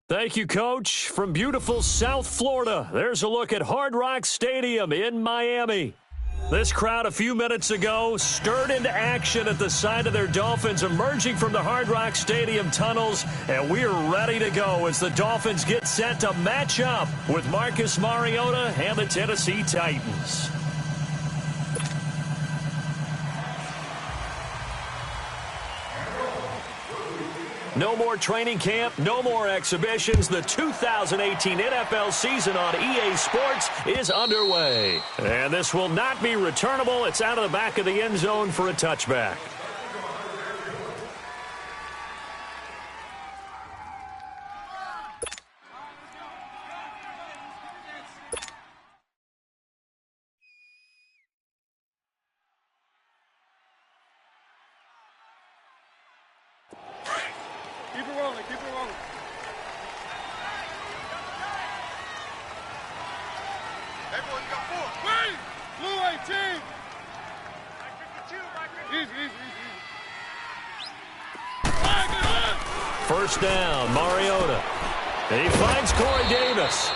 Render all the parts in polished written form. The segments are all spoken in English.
Thank you, Coach. From beautiful South Florida, there's a look at Hard Rock Stadium in Miami. This crowd a few minutes ago stirred into action at the sight of their Dolphins emerging from the Hard Rock Stadium tunnels, and we're ready to go as the Dolphins get set to match up with Marcus Mariota and the Tennessee Titans. No more training camp, no more exhibitions. The 2018 NFL season on EA Sports is underway. And this will not be returnable. It's out of the back of the end zone for a touchback. Keep it rolling, keep it rolling. Everyone, you got 4. Wait! Blue 18! Easy. First down, Mariota. And he finds Corey Davis.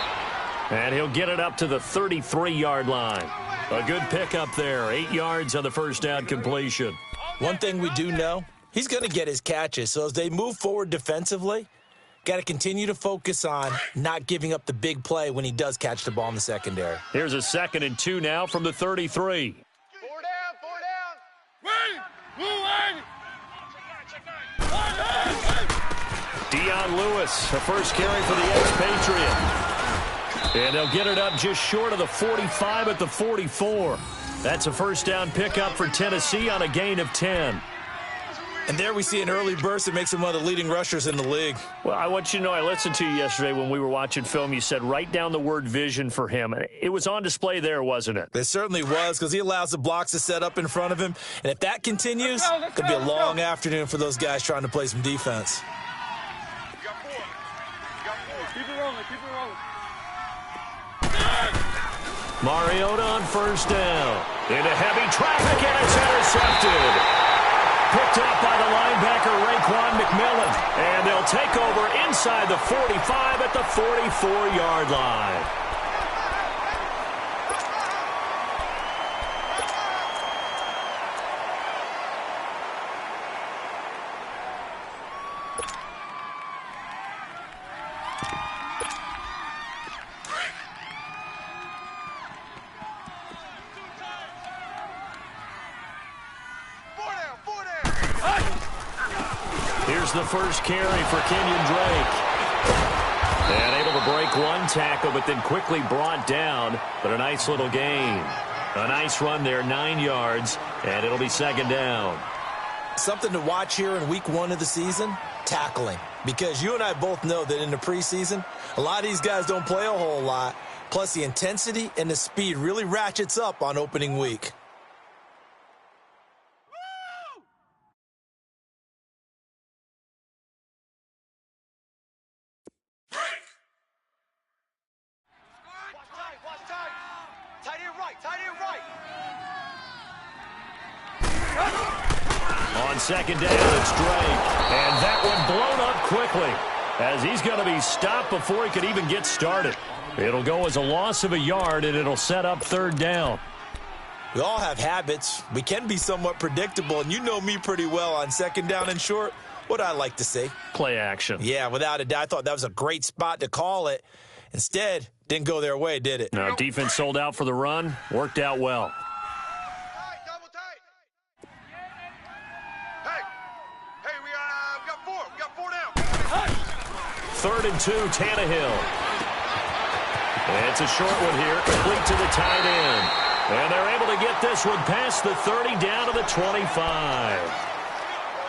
And he'll get it up to the 33-yard line. A good pickup there. 8 yards on the first down completion. One thing we do know, he's going to get his catches. So as they move forward defensively, got to continue to focus on not giving up the big play when he does catch the ball in the secondary. Here's a 2nd and 2 now from the 33. 4 down. Wait! Blue 8! Dion Lewis, a first carry for the expatriate. And they'll get it up just short of the 45 at the 44. That's a first down pickup for Tennessee on a gain of 10. And there we see an early burst that makes him one of the leading rushers in the league. Well, I want you to know, I listened to you yesterday when we were watching film. You said write down the word vision for him. It was on display there, wasn't it? It certainly was, because he allows the blocks to set up in front of him. And if that continues, it could be a long afternoon for those guys trying to play some defense. You got 4. Keep it rolling. Mariota on first down. Into heavy traffic, and it's intercepted. Picked up by the linebacker, Raekwon McMillan. And they'll take over inside the 45 at the 44-yard line. Here's the first carry for Kenyon Drake. And able to break one tackle, but then quickly brought down. But a nice little gain. A nice run there, 9 yards, and it'll be 2nd down. Something to watch here in week 1 of the season, tackling. Because you and I both know that in the preseason, a lot of these guys don't play a whole lot. Plus, the intensity and the speed really ratchets up on opening week. On 2nd down, it's Drake. And that one blown up quickly as he's going to be stopped before he could even get started. It'll go as a loss of a yard, and it'll set up 3rd down. We all have habits. We can be somewhat predictable, and you know me pretty well on 2nd down and short. What I like to see. Play action. Yeah, without a doubt. I thought that was a great spot to call it. Instead, didn't go their way, did it? No, defense sold out for the run. Worked out well. Double tight. Hey, we got 4. We got 4 down. 3rd and 2, Tannehill. And it's a short one here, complete to the tight end. And they're able to get this one past the 30 down to the 25.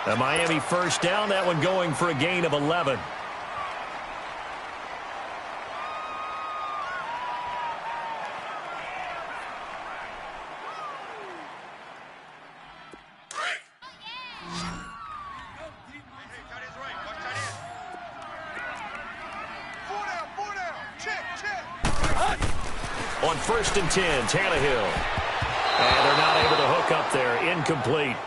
A Miami first down, that one going for a gain of 11. On 1st and 10, Tannehill. And they're not able to hook up there. Incomplete.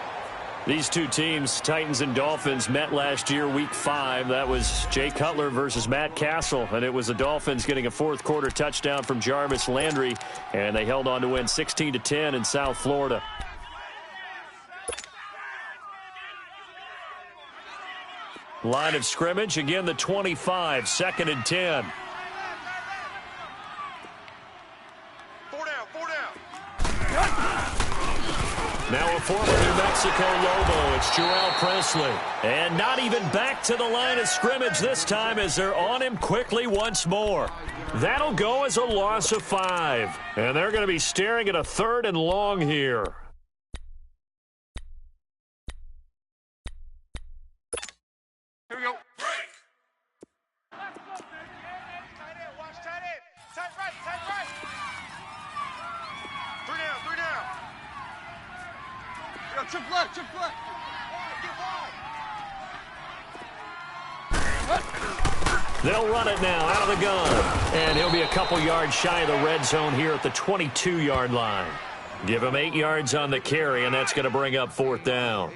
These two teams, Titans and Dolphins, met last year, Week 5. That was Jay Cutler versus Matt Castle, and it was the Dolphins getting a fourth-quarter touchdown from Jarvis Landry, and they held on to win 16-10 in South Florida. Line of scrimmage, again the 25, 2nd and 10. Four down. Now a former New Mexico Lobo, it's Jarrell Presley. And not even back to the line of scrimmage this time as they're on him quickly once more. That'll go as a loss of 5. And they're going to be staring at a 3rd and long here. Here we go. Break. Tight end, watch tight end. Tight right. 3 down. Yo, chip left. Get wide. They'll run it now out of the gun. And he'll be a couple yards shy of the red zone here at the 22-yard line. Give him 8 yards on the carry, and that's going to bring up 4th down.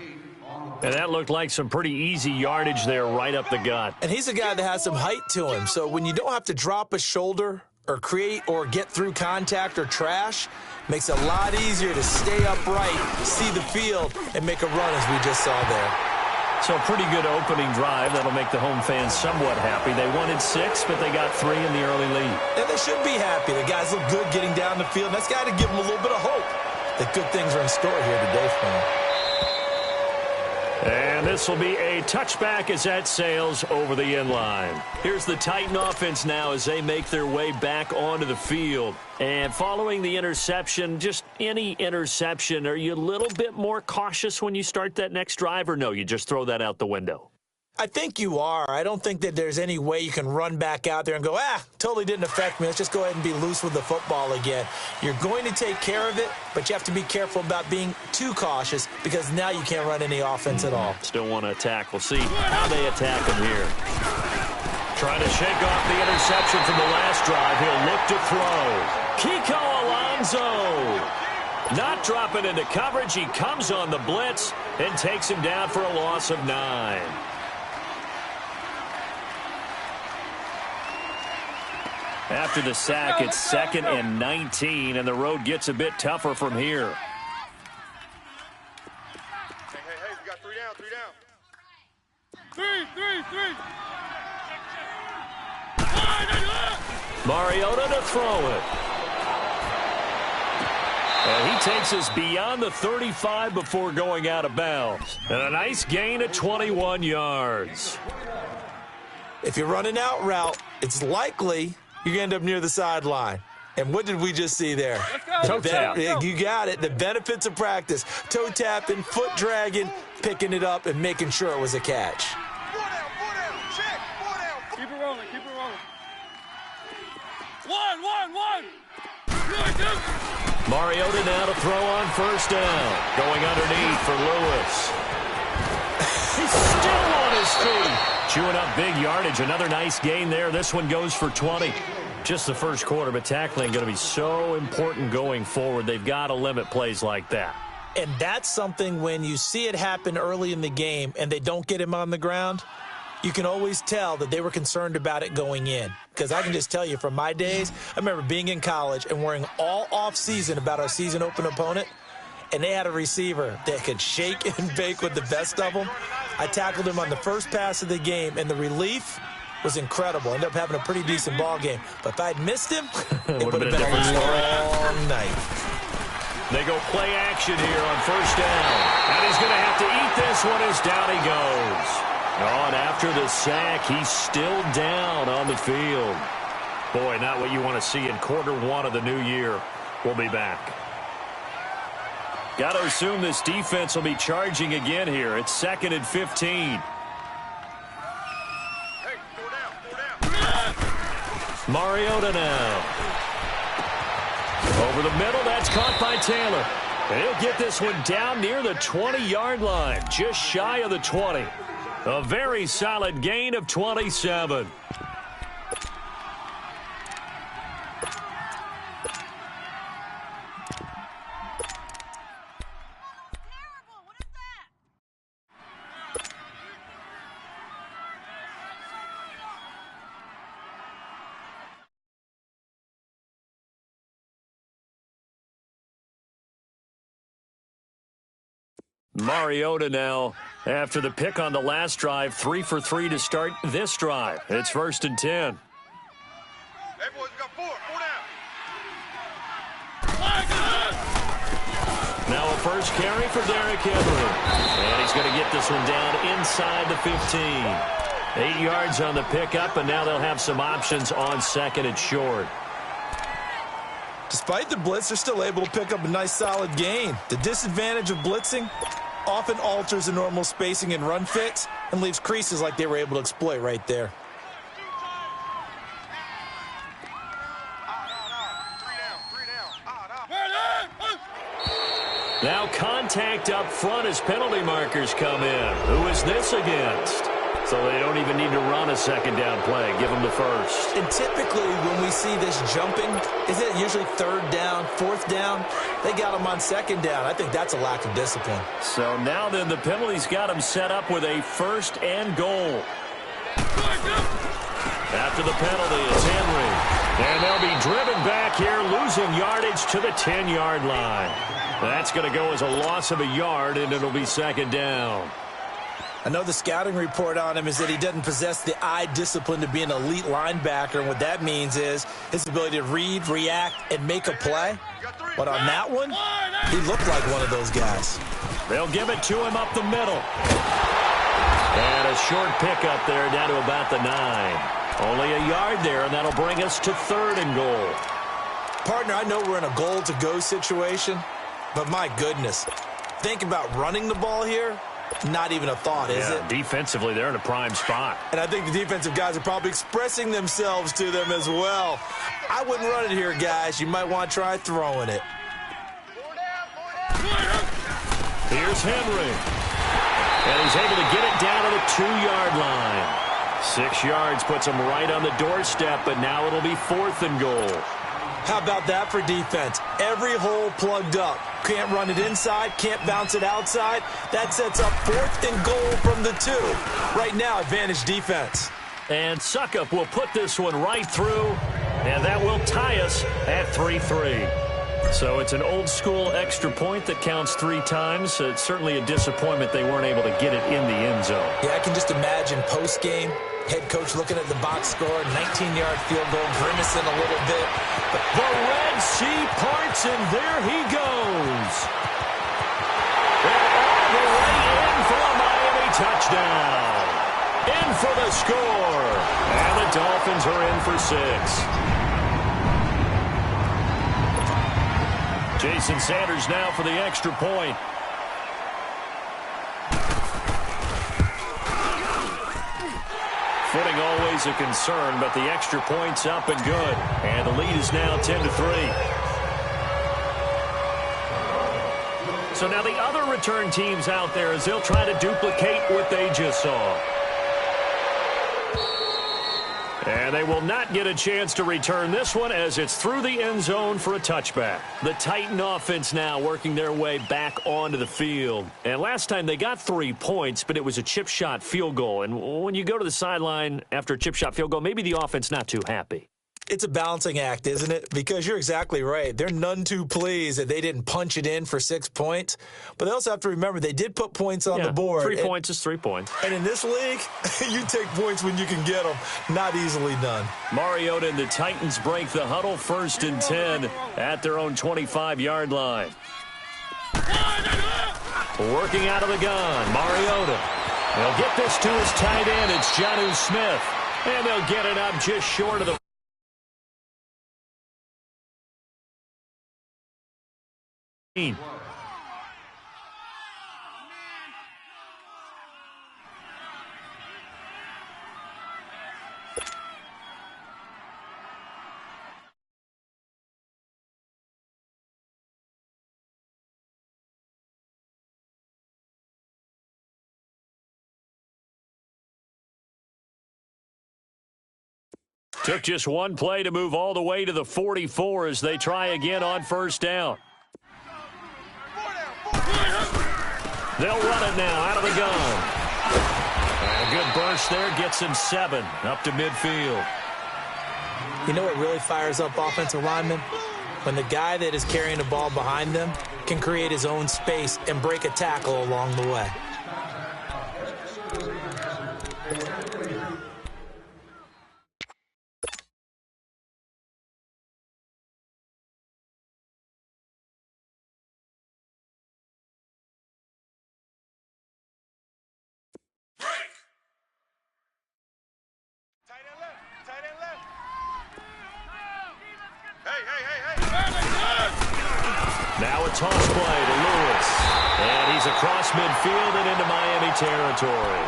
And that looked like some pretty easy yardage there right up the gut. And he's a guy that has some height to him. So when you don't have to drop a shoulder or create or get through contact or trash, makes it a lot easier to stay upright, see the field, and make a run as we just saw there. So a pretty good opening drive. That'll make the home fans somewhat happy. They wanted 6, but they got 3 in the early lead. And they should be happy. The guys look good getting down the field. That's got to give them a little bit of hope that good things are in store here today for them. And this will be a touchback as that sails over the end line. Here's the Titan offense now as they make their way back onto the field. And following the interception, just any interception, are you a little bit more cautious when you start that next drive, or no, you just throw that out the window? I think you are. I don't think that there's any way you can run back out there and go, totally didn't affect me. Let's just go ahead and be loose with the football again. You're going to take care of it, but you have to be careful about being too cautious because now you can't run any offense at all. Still want to attack. We'll see how they attack him here. Trying to shake off the interception from the last drive. He'll look to throw. Kiko Alonso not dropping into coverage. He comes on the blitz and takes him down for a loss of 9. After the sack, it's 2nd and 19, and the road gets a bit tougher from here. Hey, we got 3 down. 3. Mariota to throw it. And he takes us beyond the 35 before going out of bounds. And a nice gain of 21 yards. If you're running out route, it's likely you're going to end up near the sideline. And what did we just see there? Toe tap. You got it. The benefits of practice. Toe tapping, foot dragging, picking it up, and making sure it was a catch. 4 down. Check. 4 down. Keep it rolling. One. Mariota now to throw on 1st down. Going underneath for Lewis. He's still on his feet. Chewing up big yardage. Another nice gain there. This one goes for 20. Just the first quarter, but tackling going to be so important going forward. They've got to limit plays like that. And that's something when you see it happen early in the game and they don't get him on the ground, you can always tell that they were concerned about it going in. Because I can just tell you from my days, I remember being in college and worrying all off-season about our season open opponent, and they had a receiver that could shake and bake with the best of them. I tackled him on the first pass of the game, and the relief was incredible. Ended up having a pretty decent ball game. But if I'd missed him, it would have been a long night. They go play action here on 1st down. And he's going to have to eat this one as down he goes. Oh, and after the sack, he's still down on the field. Boy, not what you want to see in quarter 1 of the new year. We'll be back. Got to assume this defense will be charging again here. It's 2nd and 15. Hey, 4 down. Mariota now. Over the middle, that's caught by Taylor. And he'll get this one down near the 20-yard line, just shy of the 20. A very solid gain of 27. Mariota now, after the pick on the last drive, 3 for 3 to start this drive. It's 1st and 10. Hey, boys, we got 4 down. Now a first carry for Derrick Henry. And he's going to get this one down inside the 15. 8 yards on the pickup, and now they'll have some options on 2nd and short. Despite the blitz, they're still able to pick up a nice solid gain. The disadvantage of blitzing often alters the normal spacing and run fits and leaves creases like they were able to exploit right there. Now contact up front as penalty markers come in. Who is this against? So they don't even need to run a 2nd down play. Give them the first. And typically when we see this jumping, is it usually 3rd down, 4th down? They got them on 2nd down. I think that's a lack of discipline. So now then the penalty's got them set up with a 1st and goal. After the penalty, it's Henry. And they'll be driven back here, losing yardage to the 10-yard line. That's going to go as a loss of a yard, and it'll be 2nd down. I know the scouting report on him is that he doesn't possess the eye discipline to be an elite linebacker, and what that means is his ability to read, react, and make a play. But on that one, he looked like one of those guys. They'll give it to him up the middle. And a short pickup there down to about the 9. Only a yard there, and that'll bring us to 3rd and goal. Partner, I know we're in a goal-to-go situation, but my goodness, think about running the ball here. Not even a thought, is it? Defensively, they're in a prime spot. And I think the defensive guys are probably expressing themselves to them as well. I wouldn't run it here, guys. You might want to try throwing it. Here's Henry. And he's able to get it down to the 2-yard line. 6 yards puts him right on the doorstep, but now it'll be 4th and goal. How about that for defense? Every hole plugged up. Can't run it inside, can't bounce it outside. That sets up 4th and goal from the 2. Right now, advantage defense. And Suckup will put this one right through, and that will tie us at 3-3. So it's an old-school extra point that counts 3 times. It's certainly a disappointment they weren't able to get it in the end zone. Yeah, I can just imagine post-game, head coach looking at the box score, 19-yard field goal, grimacing a little bit. But the Red Sea parts, and there he goes. And all the way in for a Miami touchdown. In for the score. And the Dolphins are in for 6. Jason Sanders now for the extra point. Footing always a concern, but the extra point's up and good. And the lead is now 10-3. So now the other return teams out there as they'll try to duplicate what they just saw. And they will not get a chance to return this one as it's through the end zone for a touchback. The Titan offense now working their way back onto the field. And last time they got 3 points, but it was a chip shot field goal. And when you go to the sideline after a chip shot field goal, maybe the offense not too happy. It's a balancing act, isn't it? Because you're exactly right. They're none too pleased that they didn't punch it in for 6 points. But they also have to remember they did put points on the board. 3 points is 3 points. And in this league, you take points when you can get them. Not easily done. Mariota and the Titans break the huddle, 1st and 10 at their own 25-yard line. Working out of the gun, Mariota. They'll get this to his tight end. It's Jonnu Smith. And they'll get it up just short of the Took just one play to move all the way to the 44 as they try again on 1st down. They'll run it now out of the gun. And a good burst there gets him 7 up to midfield. You know what really fires up offensive linemen? When the guy that is carrying the ball behind them can create his own space and break a tackle along the way. Now a toss play to Lewis. And he's across midfield and into Miami territory.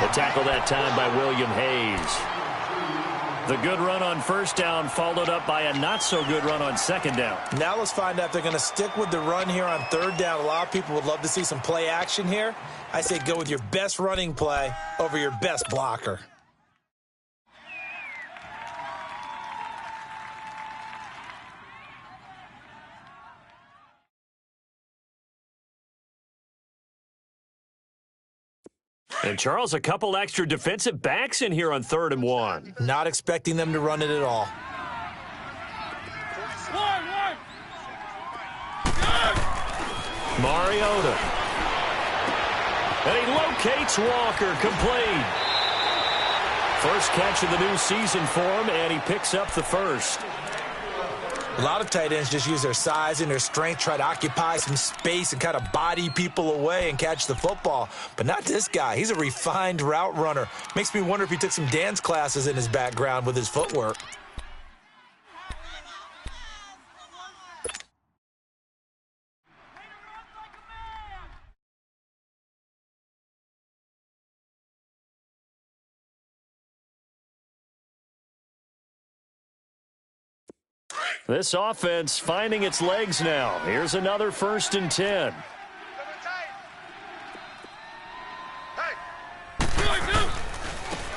The tackle that time by William Hayes. The good run on first down followed up by a not-so-good run on second down. Now let's find out if they're going to stick with the run here on third down. A lot of people would love to see some play action here. I say go with your best running play over your best blocker. And, Charles, a couple extra defensive backs in here on 3rd and 1. Not expecting them to run it at all. Mariota. And he locates Walker, complete. First catch of the new season for him, and he picks up the first. A lot of tight ends just use their size and their strength, try to occupy some space and kind of body people away and catch the football. But not this guy. He's a refined route runner. Makes me wonder if he took some dance classes in his background with his footwork. This offense finding its legs now. Here's another 1st and 10.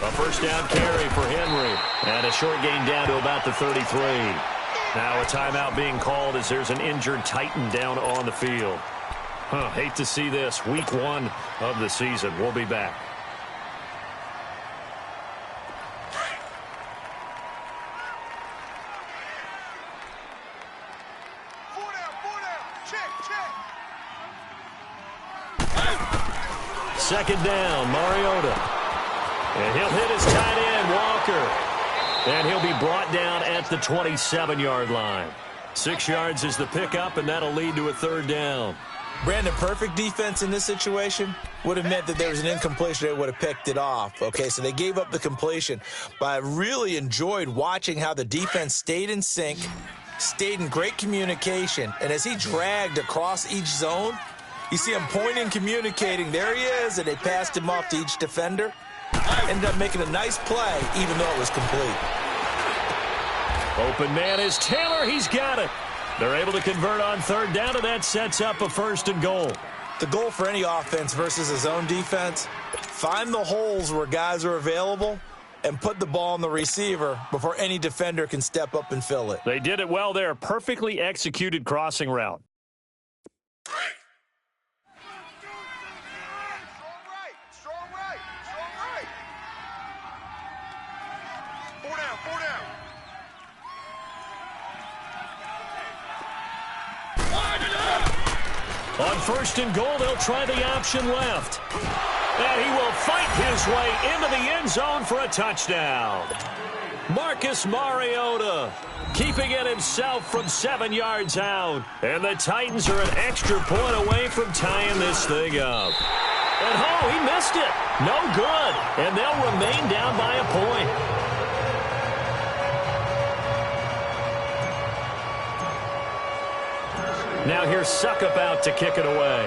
A first down carry for Henry. And a short gain down to about the 33. Now a timeout being called as there's an injured Titan down on the field. Hate to see this. Week 1 of the season. We'll be back. Second down, Mariota. And he'll hit his tight end, Walker. And he'll be brought down at the 27-yard line. 6 yards is the pickup, and that'll lead to a 3rd down. Brandon, perfect defense in this situation would have meant that there was an incompletion. They would have picked it off. Okay, so they gave up the completion. But I really enjoyed watching how the defense stayed in sync, stayed in great communication, and as he dragged across each zone, you see him pointing, communicating. There he is, and they passed him off to each defender. Ended up making a nice play, even though it was complete. Open man is Taylor. He's got it. They're able to convert on 3rd down, and that sets up a 1st and goal. The goal for any offense versus a zone defense, find the holes where guys are available and put the ball on the receiver before any defender can step up and fill it. They did it well there. Perfectly executed crossing route. On 1st and goal, they'll try the option left. And he will fight his way into the end zone for a touchdown. Marcus Mariota keeping it himself from 7 yards out. And the Titans are an extra point away from tying this thing up. And he missed it. No good. And they'll remain down by a point. Now here's Suckup out to kick it away.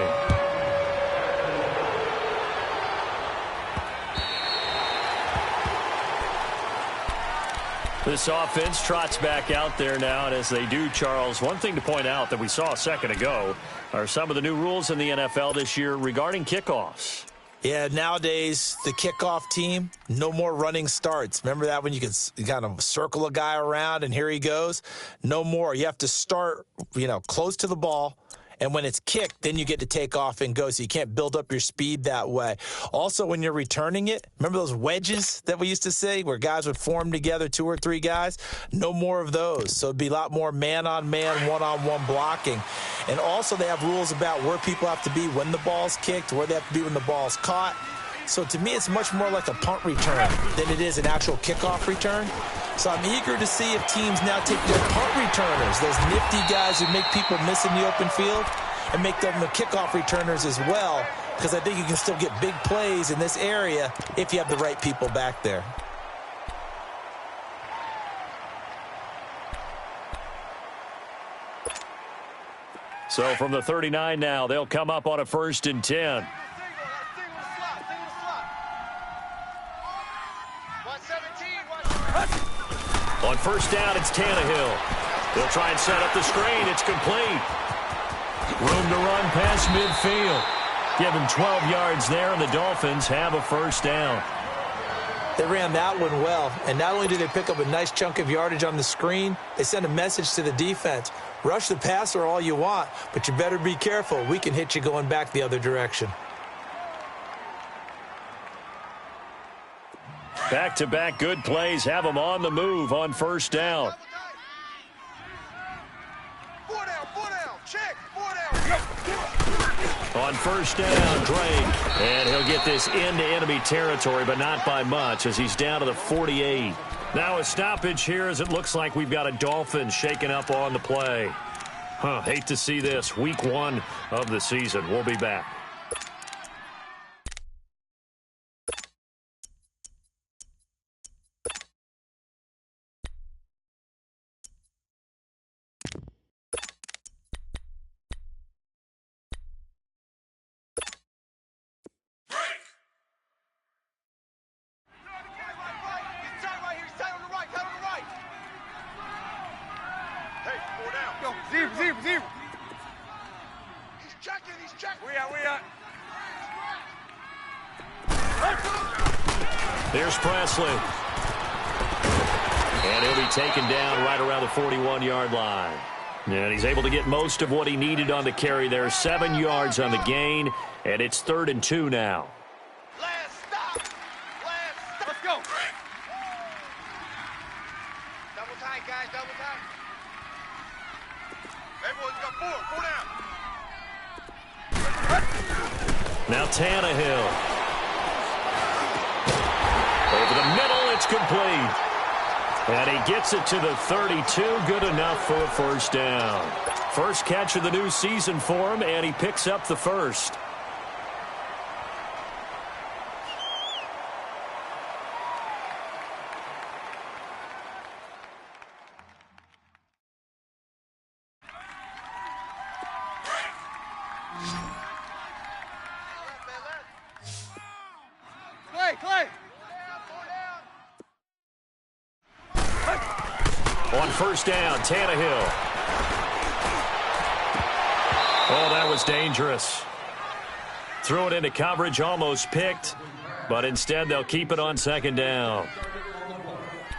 This offense trots back out there now, and as they do, Charles, one thing to point out that we saw a second ago are some of the new rules in the NFL this year regarding kickoffs. Yeah, nowadays, the kickoff team, no more running starts. Remember that when you could kind of circle a guy around and here he goes? No more. You have to start, close to the ball And when it's kicked, then you get to take off and go, so you can't build up your speed that way. Also, when you're returning it, remember those wedges that we used to see where guys would form together, 2 or 3 guys? No more of those. So it'd be a lot more man-on-man, one-on-one blocking. And also they have rules about where people have to be when the ball's kicked, where they have to be when the ball's caught. So to me, it's much more like a punt return than it is an actual kickoff return. So I'm eager to see if teams now take their punt returners, those nifty guys who make people miss in the open field, and make them the kickoff returners as well, because I think you can still get big plays in this area if you have the right people back there. So from the 39 now, they'll come up on a 1st and 10. On 1st down, it's Tannehill. They'll try and set up the screen. It's complete. Room to run past midfield. Give him 12 yards there, and the Dolphins have a 1st down. They ran that one well, and not only did they pick up a nice chunk of yardage on the screen, they sent a message to the defense. Rush the passer all you want, but you better be careful. We can hit you going back the other direction. Back-to-back good plays have them on the move on 1st down. 4 down, check, 4 down. On 1st down, Drake. And he'll get this into enemy territory, but not by much, as he's down to the 48. Now a stoppage here, as it looks like we've got a Dolphin shaking up on the play. Hate to see this. Week 1 of the season. We'll be back. Zero. He's checking. We out. There's Presley. And he'll be taken down right around the 41-yard line. And he's able to get most of what he needed on the carry there. 7 yards on the gain, and it's 3rd and 2 now. Last stop. Let's go. Double tight, guys, double tight. Everyone's got 4 down. Now Tannehill. Over the middle, it's complete. And he gets it to the 32, good enough for a 1st down. First catch of the new season for him, and he picks up the 1st. Clay. On 1st down, Tannehill. Oh, that was dangerous. Threw it into coverage, almost picked, but instead they'll keep it on 2nd down.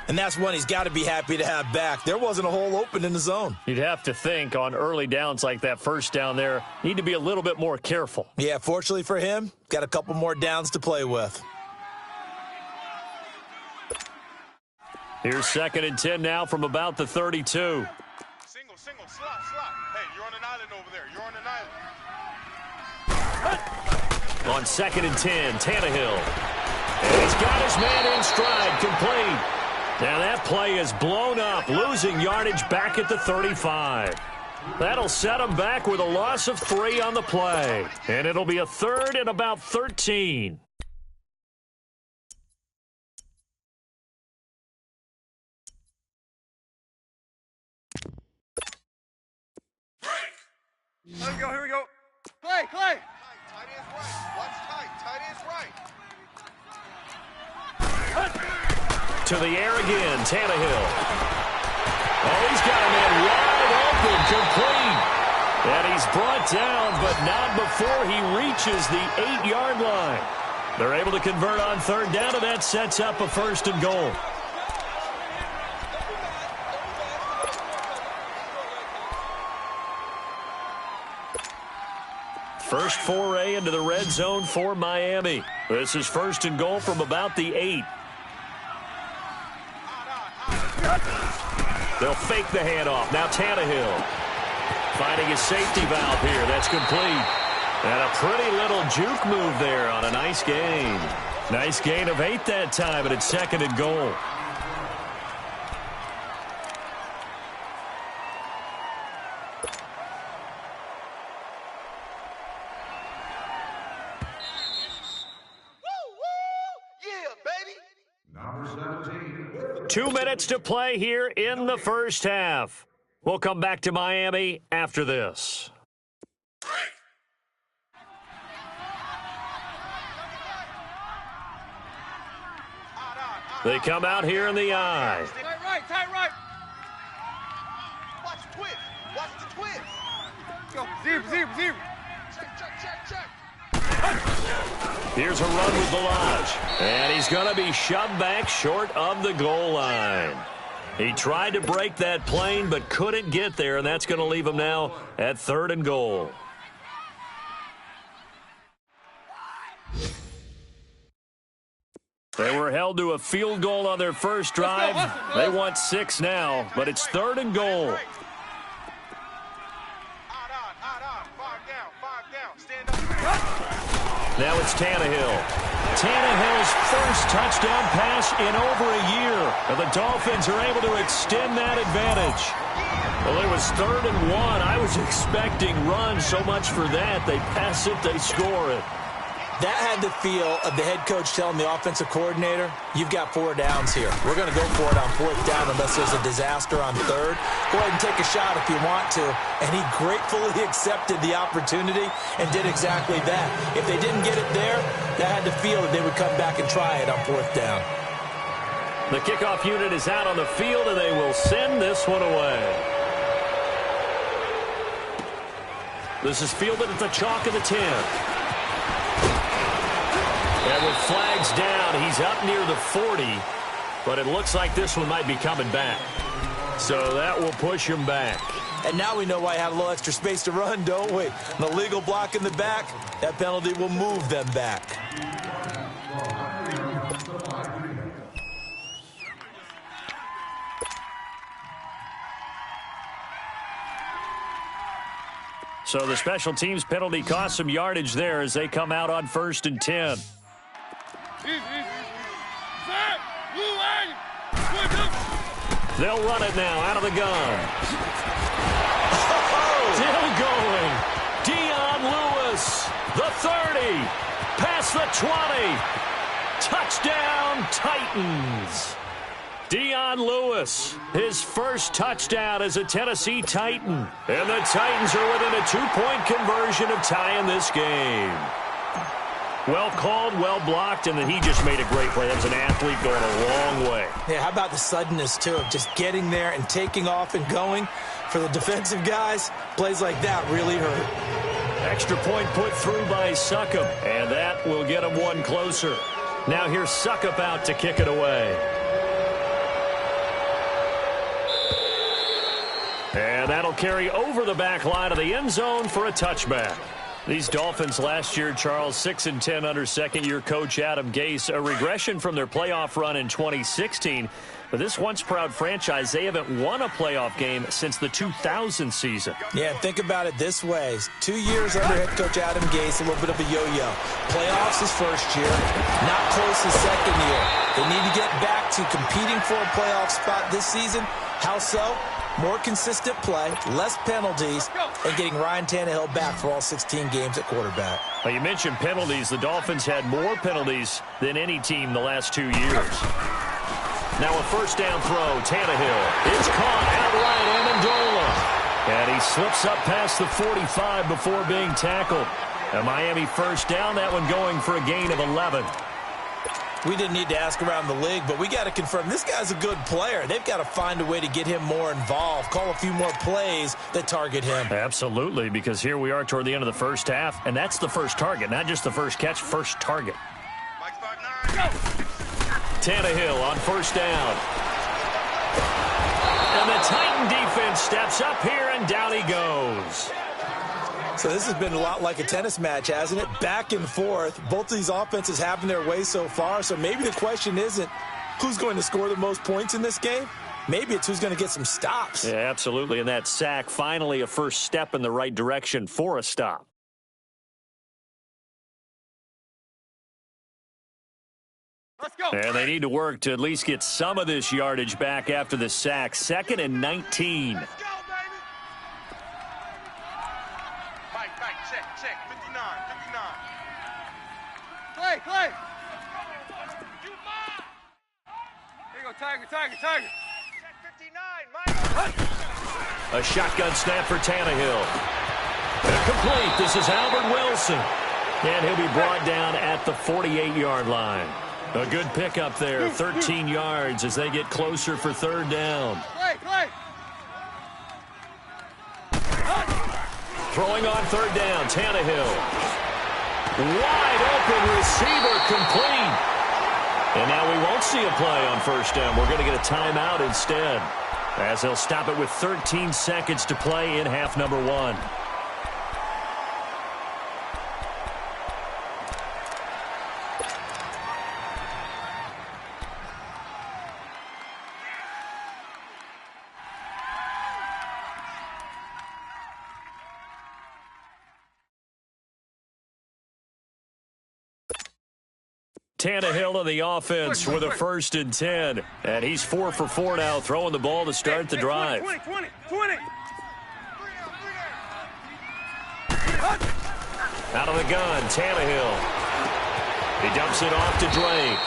And that's one he's got to be happy to have back. There wasn't a hole open in the zone. You'd have to think on early downs like that 1st down there, need to be a little bit more careful. Yeah, fortunately for him, got a couple more downs to play with. Here's 2nd and 10 now from about the 32. Single, slot. Hey, you're on an island over there. On 2nd and 10, Tannehill. And he's got his man in stride, complete. Now that play is blown up, losing yardage back at the 35. That'll set him back with a loss of 3 on the play. And it'll be a 3rd and about 13. Here we go. Clay. Tight is right. Watch tight is right. To the air again, Tannehill. Oh, he's got a man wide open, complete. And he's brought down, but not before he reaches the 8-yard line. They're able to convert on 3rd down, and that sets up a 1st and goal. First foray into the red zone for Miami. This is first and goal from about the 8. They'll fake the handoff. Now Tannehill finding his safety valve here. That's complete. And a pretty little juke move there on a nice gain. Nice gain of 8 that time, and it's second and goal. Yeah, baby. Number 17. 2 minutes to play here in the first half. We'll come back to Miami after this. They come out here in the eye. Tight right. Watch the twist. Watch the twist. Go. Zero. Check. Here's a run with Balaj. And he's going to be shoved back short of the goal line. He tried to break that plane but couldn't get there, and that's going to leave him now at third and goal. They were held to a field goal on their first drive. They want 6 now, but it's third and goal. Now it's Tannehill. Tannehill's first touchdown pass in over a year. And the Dolphins are able to extend that advantage. Well, it was third and 1. I was expecting runs, so much for that. They pass it, they score it. That had the feel of the head coach telling the offensive coordinator, you've got 4 downs here. We're going to go for it on 4th down unless there's a disaster on 3rd. Go ahead and take a shot if you want to. And he gratefully accepted the opportunity and did exactly that. If they didn't get it there, that had the feel that they would come back and try it on 4th down. The kickoff unit is out on the field, and they will send this one away. This is fielded at the chalk of the 10. And with flags down, he's up near the 40, but it looks like this one might be coming back. So that will push him back. And now we know why I have a little extra space to run, don't we? An illegal block in the back, that penalty will move them back. So the special teams penalty cost some yardage there as they come out on 1st and 10. They'll run it now out of the gun. Still going. Dion Lewis, the 30, past the 20. Touchdown, Titans. Dion Lewis, his first touchdown as a Tennessee Titan. And the Titans are within a 2-point conversion of tying this game. Well called, well blocked, and then he just made a great play. That's an athlete going a long way. Yeah, how about the suddenness, too, of just getting there and taking off and going? For the defensive guys, plays like that really hurt. Extra point put through by Succop, and that will get him one closer. Now here's Succop out to kick it away. And that'll carry over the back line of the end zone for a touchback. These Dolphins last year, Charles, 6-10 under second-year coach Adam Gase, a regression from their playoff run in 2016. But this once-proud franchise, they haven't won a playoff game since the 2000 season. Yeah, think about it this way. 2 years under head coach Adam Gase, a little bit of a yo-yo. Playoffs his first year, not close his second year. They need to get back to competing for a playoff spot this season. How so? More consistent play, less penalties, and getting Ryan Tannehill back for all 16 games at quarterback. Well, you mentioned penalties. The Dolphins had more penalties than any team the last 2 years. Now a first down throw, Tannehill. It's caught outright, Amendola. And he slips up past the 45 before being tackled. A Miami first down, that one going for a gain of 11. We didn't need to ask around the league, but we got to confirm this guy's a good player. They've got to find a way to get him more involved, call a few more plays that target him. Absolutely, because here we are toward the end of the first half, and that's the first target, not just the first catch, first target. Mike 5-9, go! Tannehill on first down. And the Titan defense steps up here, and down he goes. So this has been a lot like a tennis match, hasn't it? Back and forth. Both of these offenses having their way so far. So maybe the question isn't who's going to score the most points in this game. Maybe it's who's going to get some stops. Yeah, absolutely. And that sack, finally a first step in the right direction for a stop. Let's go. And they need to work to at least get some of this yardage back after the sack. 2nd and 19. Let's go, baby. Fight, check. 59. Clay. Here you go, Tiger. Check 59, Mike. A shotgun snap for Tannehill. Complete. This is Albert Wilson. And he'll be brought down at the 48-yard line. A good pickup there, 13 yards as they get closer for 3rd down. Clay. Throwing on 3rd down, Tannehill. Wide open receiver, complete. And now we won't see a play on 1st down. We're going to get a timeout instead, as they'll stop it with 13 seconds to play in half number 1. Tannehill on the offense with a 1st and 10. And he's 4 for 4 now, throwing the ball to start the drive. 20. Out of the gun, Tannehill. He dumps it off to Drake.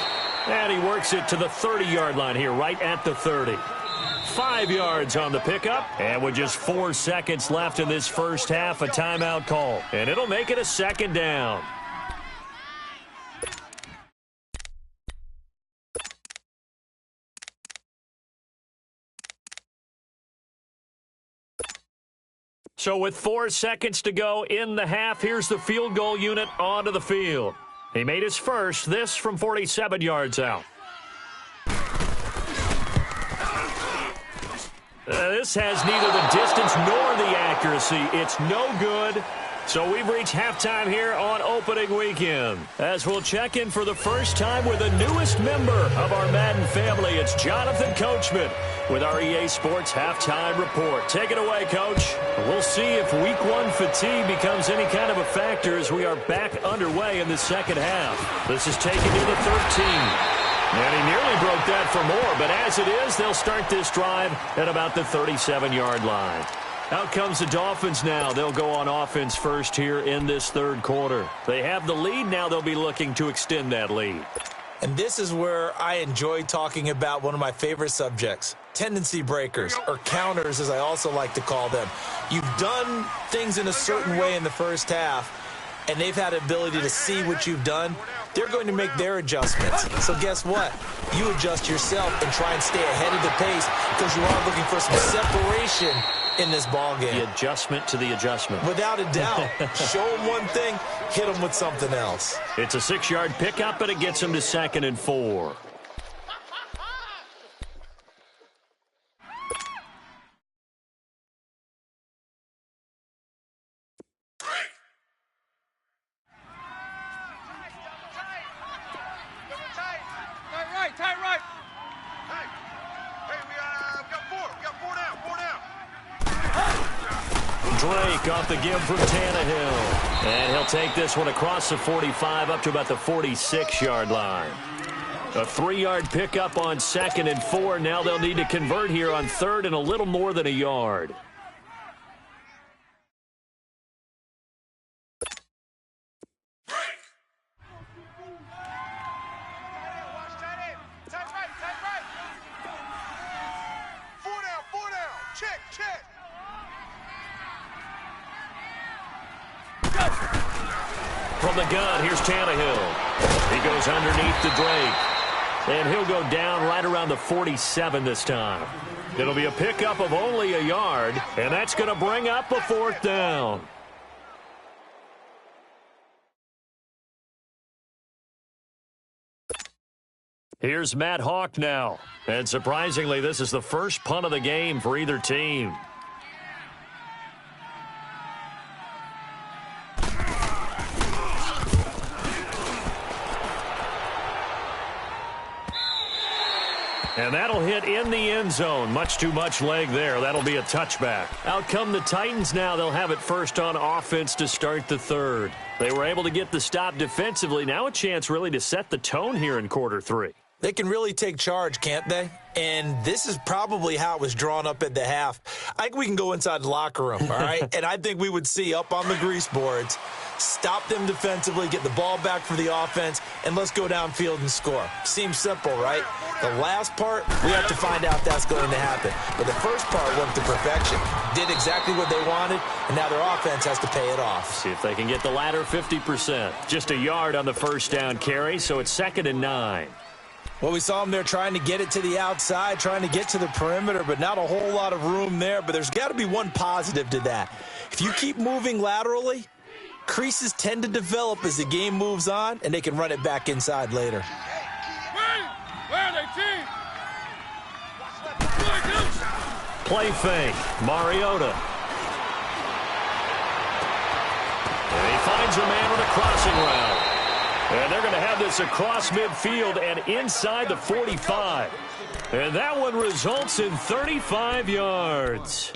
And he works it to the 30-yard line here, right at the 30. 5 yards on the pickup. And with just 4 seconds left in this first half, a timeout call. And it'll make it a 2nd down. So with 4 seconds to go in the half, here's the field goal unit onto the field. He made his first, this from 47 yards out. This has neither the distance nor the accuracy. It's no good. So we've reached halftime here on opening weekend, as we'll check in for the first time with the newest member of our Madden family. It's Jonathan Coachman with our EA Sports Halftime Report. Take it away, Coach. We'll see if Week 1 fatigue becomes any kind of a factor as we are back underway in the second half. This is taken to the 13. And he nearly broke that for more, but as it is, they'll start this drive at about the 37-yard line. Out comes the Dolphins now. They'll go on offense first here in this 3rd quarter. They have the lead. Now they'll be looking to extend that lead. And this is where I enjoy talking about one of my favorite subjects, tendency breakers, or counters as I also like to call them. You've done things in a certain way in the first half, and they've had the ability to see what you've done. They're going to make their adjustments. So guess what? You adjust yourself and try and stay ahead of the pace because you are looking for some separation in this ball game. The adjustment to the adjustment. Without a doubt. Show them one thing, hit them with something else. It's a 6-yard pickup, but it gets them to 2nd and 4. Tight right. Hey, we got 4 down. Drake off the give from Tannehill. And he'll take this one across the 45 up to about the 46-yard line. A 3-yard pickup on 2nd and 4. Now they'll need to convert here on 3rd and a little more than a yard. From the gun, here's Tannehill. He goes underneath to Drake. And he'll go down right around the 47 this time. It'll be a pickup of only a yard, and that's going to bring up a 4th down. Here's Matt Hawk now. And surprisingly, this is the first punt of the game for either team. And that'll hit in the end zone. Much too much leg there. That'll be a touchback. Out come the Titans now. They'll have it first on offense to start the third. They were able to get the stop defensively. Now a chance really to set the tone here in quarter three. They can really take charge, can't they? And this is probably how it was drawn up at the half. I think we can go inside the locker room, all right? And I think we would see up on the grease boards, stop them defensively, get the ball back for the offense, and let's go downfield and score. Seems simple, right? The last part, we have to find out if that's going to happen. But the first part went to perfection. Did exactly what they wanted, and now their offense has to pay it off. See if they can get the latter 50%. Just a yard on the first down carry, so it's 2nd and 9. Well, we saw them there trying to get it to the outside, trying to get to the perimeter, but not a whole lot of room there. But there's got to be one positive to that. If you keep moving laterally, creases tend to develop as the game moves on, and they can run it back inside later. Play fake, Mariota. And he finds a man on a crossing route. And they're going to have this across midfield and inside the 45. And that one results in 35 yards.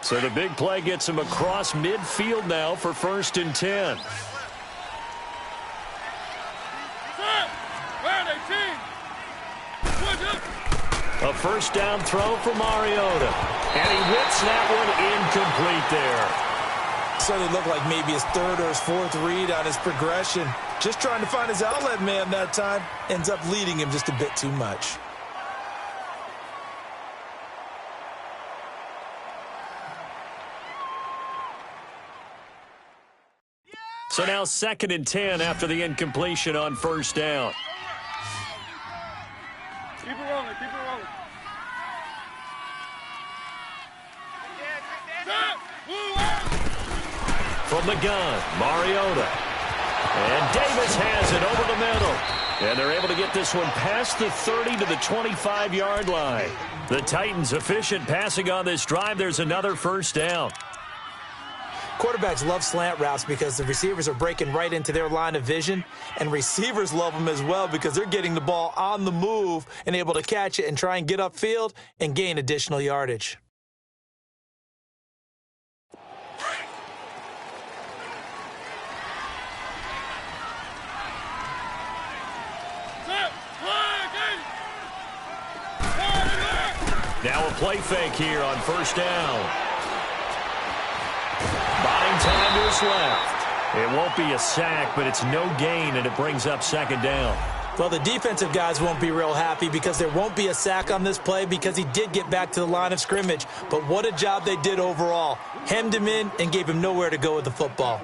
So the big play gets him across midfield now for 1st and 10. A first down throw for Mariota. And he whips that one incomplete there. So it looked like maybe his 3rd or his 4th read on his progression. Just trying to find his outlet man that time. Ends up leading him just a bit too much. So now 2nd and 10 after the incompletion on first down. Keep it rolling, keep it rolling. From the gun, Mariota. And Davis has it over the middle. And they're able to get this one past the 30 to the 25-yard line. The Titans efficient passing on this drive. There's another first down. Quarterbacks love slant routes because the receivers are breaking right into their line of vision, and receivers love them as well because they're getting the ball on the move and able to catch it and try and get upfield and gain additional yardage. Now a play fake here on first down. Buying time to his left. It won't be a sack, but it's no gain, and it brings up 2nd down. Well, the defensive guys won't be real happy because there won't be a sack on this play because he did get back to the line of scrimmage. But what a job they did overall. Hemmed him in and gave him nowhere to go with the football.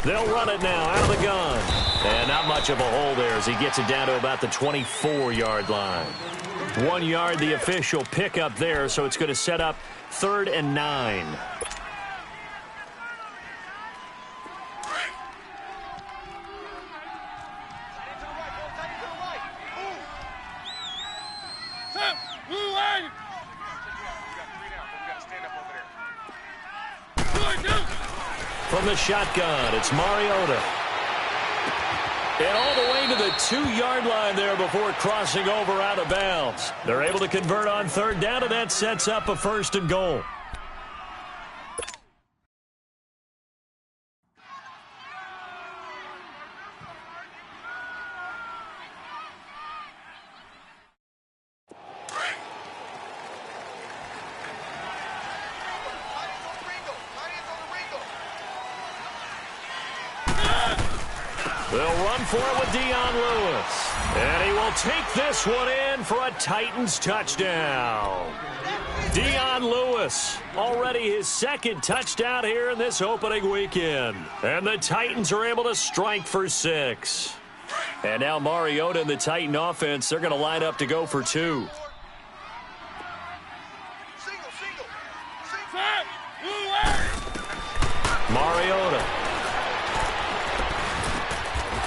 They'll run it now out of the gun. And not much of a hole there as he gets it down to about the 24-yard line. 1 yard, the official pickup there, so it's going to set up 3rd and 9. From the shotgun, it's Mariota. And all the way to the 2-yard line there before crossing over out of bounds. They're able to convert on 3rd down, and that sets up a 1st and goal. They'll run for it with Dion Lewis. And he will take this one in for a Titans touchdown. Dion Lewis, already his 2nd touchdown here in this opening weekend. And the Titans are able to strike for 6. And now Mariota and the Titan offense, they're going to line up to go for 2. Mariota.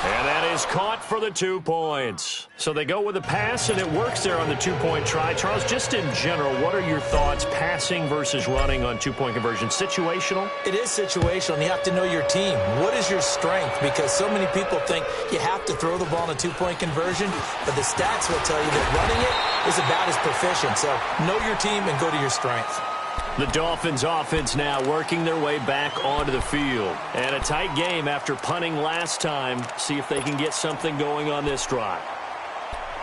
And that is caught for the 2 points. So they go with a pass, and it works there on the two-point try. Charles, just in general, what are your thoughts passing versus running on two-point conversion? Situational? It is situational, and you have to know your team. What is your strength? Because so many people think you have to throw the ball in a two-point conversion, but the stats will tell you that running it is about as proficient. So know your team and go to your strength. The Dolphins offense now working their way back onto the field. And a tight game after punting last time. See if they can get something going on this drive.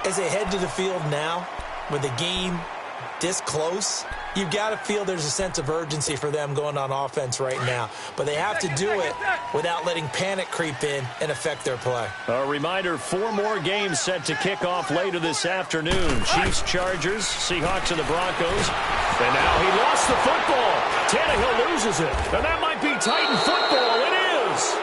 As they head to the field now, with the game this close, you've got to feel there's a sense of urgency for them going on offense right now. But they have to do it without letting panic creep in and affect their play. A reminder, 4 more games set to kick off later this afternoon. Chiefs, Chargers, Seahawks, and the Broncos. And now he lost the football. Tannehill loses it. And that might be Titan football. It is.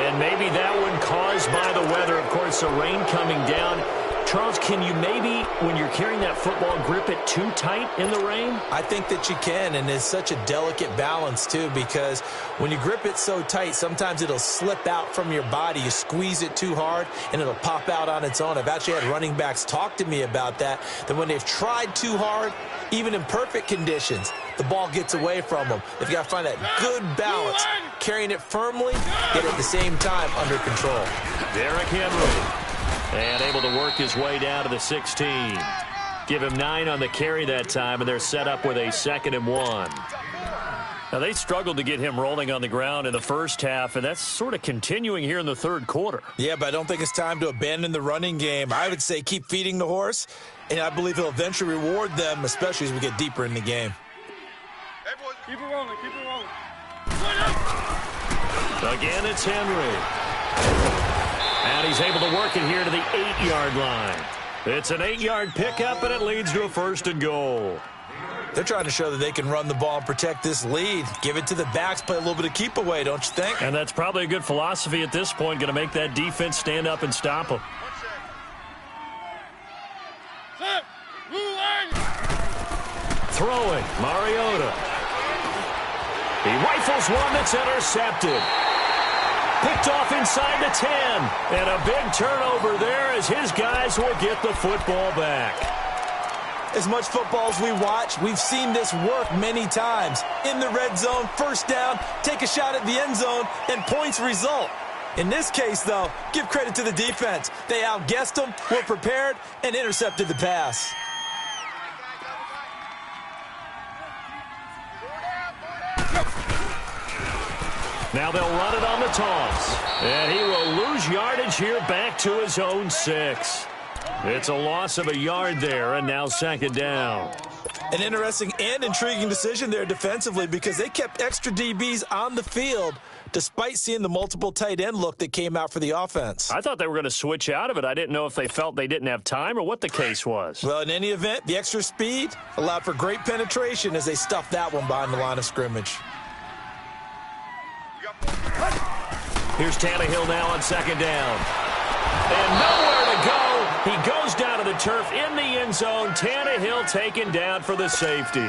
And maybe that one caused by the weather. Of course, the rain coming down. Charles, can you maybe, when you're carrying that football, grip it too tight in the rain? I think that you can, and it's such a delicate balance, too, because when you grip it so tight, sometimes it'll slip out from your body. You squeeze it too hard, and it'll pop out on its own. I've actually had running backs talk to me about that when they've tried too hard, even in perfect conditions, the ball gets away from them. They've got to find that good balance, carrying it firmly, yet at the same time under control. Derrick Henry. And able to work his way down to the 16. Give him 9 on the carry that time, and they're set up with a 2nd and 1. Now, they struggled to get him rolling on the ground in the first half, and that's sort of continuing here in the third quarter. Yeah, but I don't think it's time to abandon the running game. I would say keep feeding the horse, and I believe he'll eventually reward them, especially as we get deeper in the game. Hey, boys, keep it rolling, keep it rolling. Again, it's Henry. And he's able to work it here to the 8-yard line. It's an 8-yard pickup, and it leads to a 1st and goal. They're trying to show that they can run the ball and protect this lead. Give it to the backs, play a little bit of keep away, don't you think? And that's probably a good philosophy at this point, going to make that defense stand up and stop them. Throwing, Mariota. He rifles one that's intercepted. Picked off inside the 10. And a big turnover there as his guys will get the football back. As much football as we watch, we've seen this work many times. In the red zone, first down, take a shot at the end zone, and points result. In this case, though, give credit to the defense. They outguessed them, were prepared, and intercepted the pass. Now they'll run it on the toss. And he will lose yardage here back to his own 6. It's a loss of a yard there, and now 2nd down. An interesting and intriguing decision there defensively because they kept extra DBs on the field despite seeing the multiple tight end look that came out for the offense. I thought they were going to switch out of it. I didn't know if they felt they didn't have time or what the case was. Well, in any event, the extra speed allowed for great penetration as they stuffed that one behind the line of scrimmage. Here's Tannehill now on 2nd down. And nowhere to go. He goes down to the turf in the end zone. Tannehill taken down for the safety.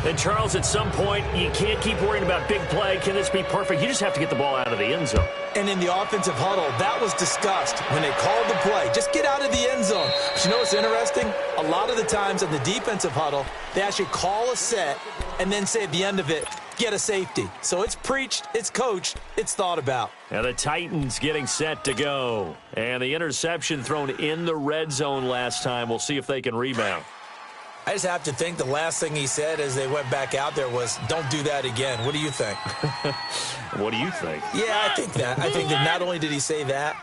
And, Charles, at some point, you can't keep worrying about big play. Can this be perfect? You just have to get the ball out of the end zone. And in the offensive huddle, that was discussed when they called the play. Just get out of the end zone. But you know what's interesting? A lot of the times in the defensive huddle, they actually call a set and then say at the end of it, get a safety. So it's preached, it's coached, it's thought about. Now the Titans getting set to go. And the interception thrown in the red zone last time. We'll see if they can rebound. I just have to think the last thing he said as they went back out there was, don't do that again. What do you think? What do you think? Yeah, I think that. I think that not only did he say that,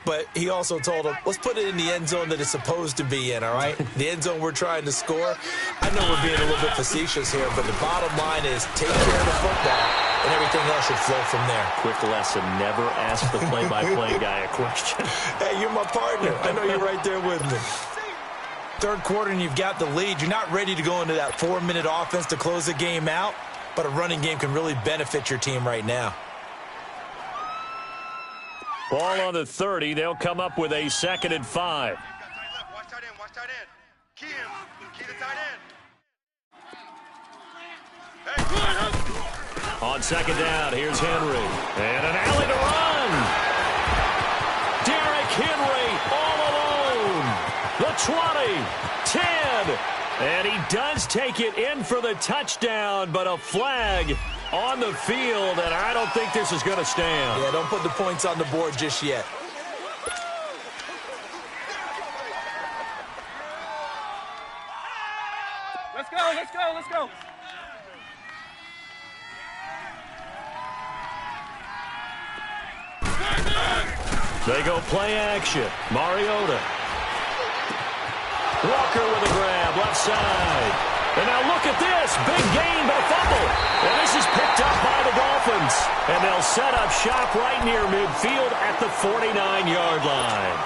but he also told him, let's put it in the end zone that it's supposed to be in, all right? The end zone we're trying to score. I know we're being a little bit facetious here, but the bottom line is take care of the football, and everything else should flow from there. Quick lesson, never ask the play-by-play guy a question. Hey, you're my partner. I know you're right there with me. Third quarter and you've got the lead. You're not ready to go into that 4-minute offense to close the game out, but a running game can really benefit your team right now. Ball on the 30. They'll come up with a 2nd and 5. Watch tight end, watch tight end. Key him. Key the tight end. On second down, here's Henry. And an alley to run. Derrick Henry all alone. The 20, 10. And he does take it in for the touchdown, but a flag on the field, and I don't think this is going to stand. Yeah, don't put the points on the board just yet. Let's go, let's go, let's go. They go play action. Mariota. Walker with a grab, left side. And now look at this. Big gain, but a fumble. And this is picked up by the Dolphins. And they'll set up shop right near midfield at the 49-yard line.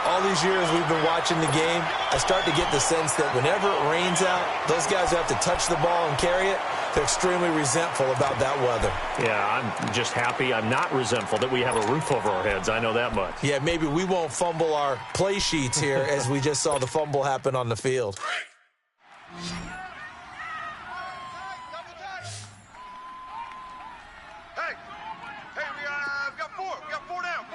All these years we've been watching the game, I start to get the sense that whenever it rains out, those guys who have to touch the ball and carry it, they're extremely resentful about that weather. Yeah, I'm just happy I'm not resentful that we have a roof over our heads. I know that much. Yeah, maybe we won't fumble our play sheets here as we just saw the fumble happen on the field. Hey, we got four. We got four down.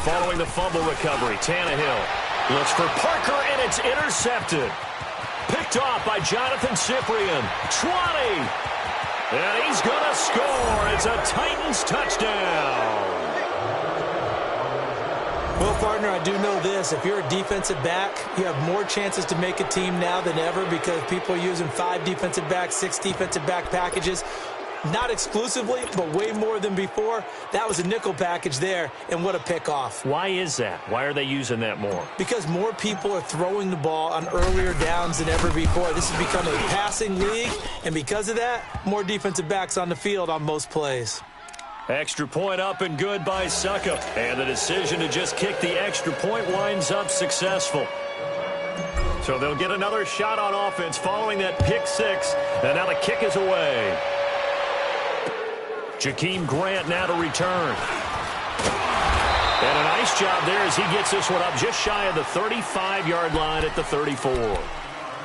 Following the fumble recovery, Tannehill looks for Parker, and it's intercepted. Picked off by Jonathan Cyprien. 20. And he's going to score. It's a Titans touchdown. Well, partner, I do know this. If you're a defensive back, you have more chances to make a team now than ever because people are using 5 defensive backs, 6 defensive back packages. Not exclusively, but way more than before. That was a nickel package there, and what a pickoff. Why is that? Why are they using that more? Because more people are throwing the ball on earlier downs than ever before. This has become a passing league, and because of that, more defensive backs on the field on most plays. Extra point up and good by Succop. And the decision to just kick the extra point winds up successful. So they'll get another shot on offense following that pick 6. And now the kick is away. Jakeem Grant now to return. And a nice job there as he gets this one up just shy of the 35-yard line at the 34.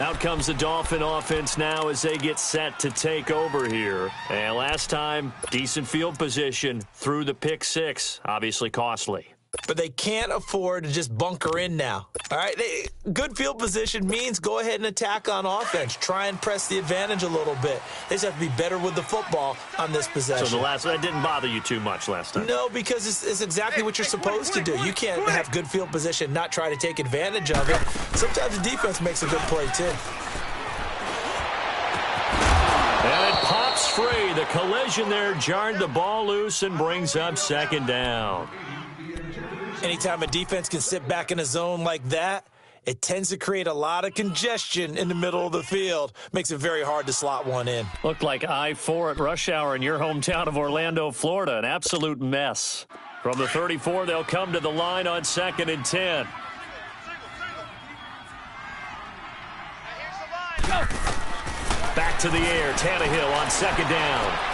Out comes the Dolphin offense now as they get set to take over here. And last time, decent field position through the pick 6. Obviously costly. But they can't afford to just bunker in now. All right, good field position means go ahead and attack on offense. Try and press the advantage a little bit. They just have to be better with the football on this possession. So that didn't bother you too much last time? No, because it's exactly what you're supposed to do. You can't have good field position, not try to take advantage of it. Sometimes the defense makes a good play, too. And it pops free. The collision there jarred the ball loose and brings up second down. Anytime a defense can sit back in a zone like that, it tends to create a lot of congestion in the middle of the field. Makes it very hard to slot one in. Looked like I-4 at rush hour in your hometown of Orlando, Florida. An absolute mess. From the 34, they'll come to the line on 2nd and 10. Back to the air. Tannehill on 2nd down.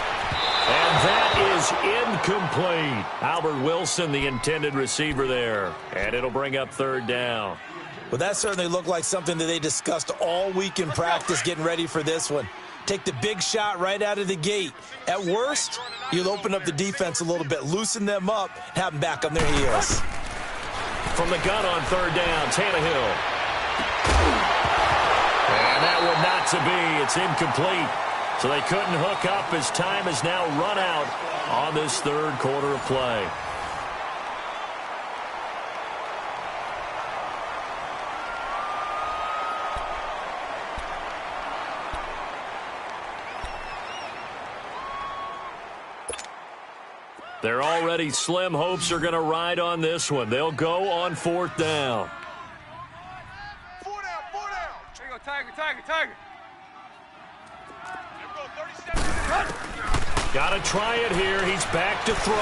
And that is incomplete. Albert Wilson, the intended receiver there. And it'll bring up 3rd down. Well, that certainly looked like something that they discussed all week in practice getting ready for this one. Take the big shot right out of the gate. At worst, you'll open up the defense a little bit, loosen them up, and have them back on their heels. From the gun on 3rd down, Tannehill. And that one not to be. It's incomplete. So they couldn't hook up as time has now run out on this 3rd quarter of play. They're already slim hopes are going to ride on this one. They'll go on 4th down. 4 down. There you go, Tiger. Got to try it here. He's back to throw.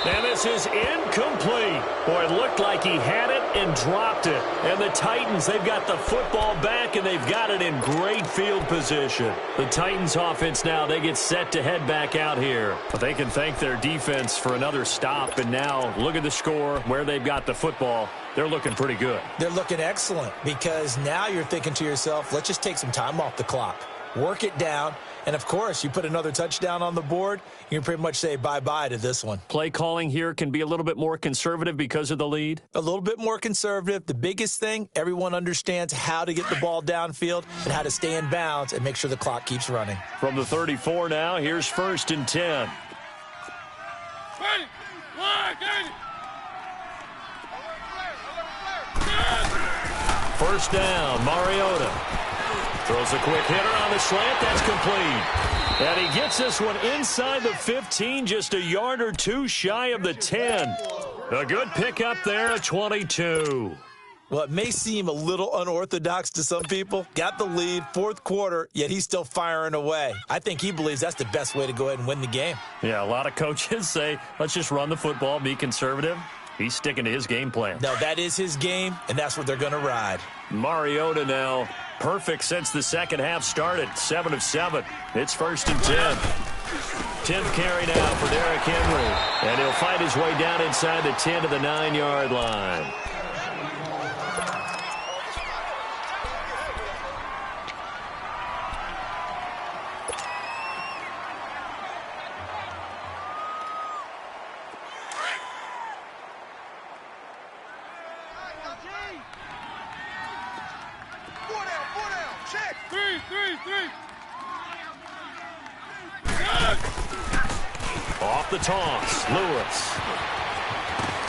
And this is incomplete. Boy, it looked like he had it and dropped it. And the Titans, they've got the football back, and they've got it in great field position. The Titans offense now, they get set to head back out here. But they can thank their defense for another stop. And now look at the score, where they've got the football. they're looking pretty good. They're looking excellent because now you're thinking to yourself, let's just take some time off the clock, work it down, and, of course, you put another touchdown on the board, you can pretty much say bye-bye to this one. Play calling here can be a little bit more conservative because of the lead? A little bit more conservative. The biggest thing, everyone understands how to get the ball downfield and how to stay in bounds and make sure the clock keeps running. From the 34 now, here's 1st and 10. First down, Mariota. Throws a quick hitter on the slant. That's complete. And he gets this one inside the 15, just a yard or two shy of the 10. A good pickup there at 22. Well, it may seem a little unorthodox to some people. Got the lead, 4th quarter, yet he's still firing away. I think he believes that's the best way to go ahead and win the game. Yeah, a lot of coaches say, let's just run the football, be conservative. He's sticking to his game plan. No, that is his game, and that's what they're going to ride. Mariota now, perfect since the second half started, 7 of 7. It's 1st and 10. 10th carry now for Derrick Henry. And he'll fight his way down inside the 10 to the 9-yard line. Off the toss, Lewis.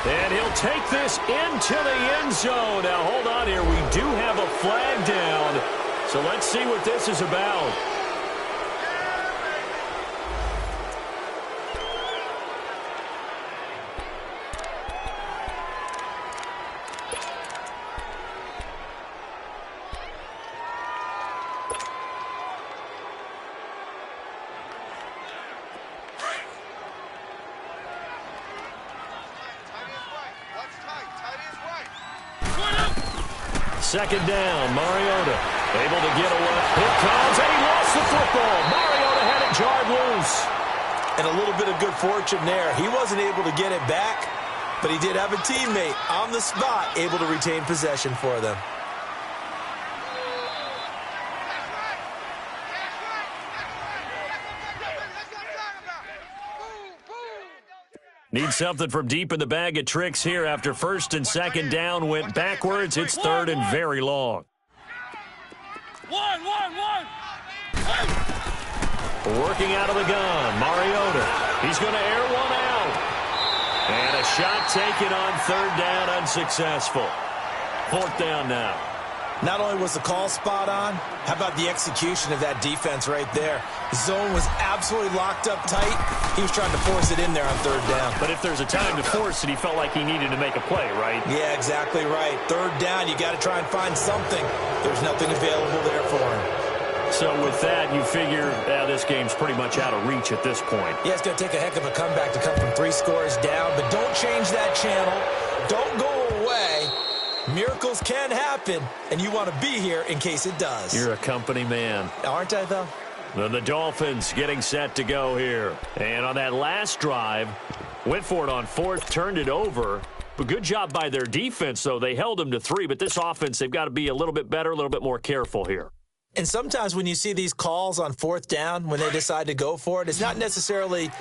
And he'll take this into the end zone. Now, hold on here. We do have a flag down. So let's see what this is about. Second down, Mariota able to get away. Here comes, and he lost the football. Mariota had it jarred loose. And a little bit of good fortune there. He wasn't able to get it back, but he did have a teammate on the spot able to retain possession for them. Need something from deep in the bag of tricks here after 1st and 2nd down went backwards. It's 3rd and very long. Working out of the gun, Mariota. He's going to air one out. And a shot taken on 3rd down, unsuccessful. 4th down now. Not only was the call spot on, how about the execution of that defense right there? The zone was absolutely locked up tight. He was trying to force it in there on 3rd down. But if there's a time to force it, he felt like he needed to make a play, right? Yeah, exactly right. 3rd down, you got to try and find something. There's nothing available there for him. So with that, you figure this game's pretty much out of reach at this point. Yeah, it's going to take a heck of a comeback to come from 3 scores down, but don't change that channel. Don't go away. Miracles can happen, and you want to be here in case it does. You're a company man. Aren't I, though? The Dolphins getting set to go here. And on that last drive, went for it on 4th, turned it over. But good job by their defense, though. They held them to 3, but this offense, they've got to be a little bit better, a little bit more careful here. And sometimes when you see these calls on 4th down, when they decide to go for it, it's not necessarily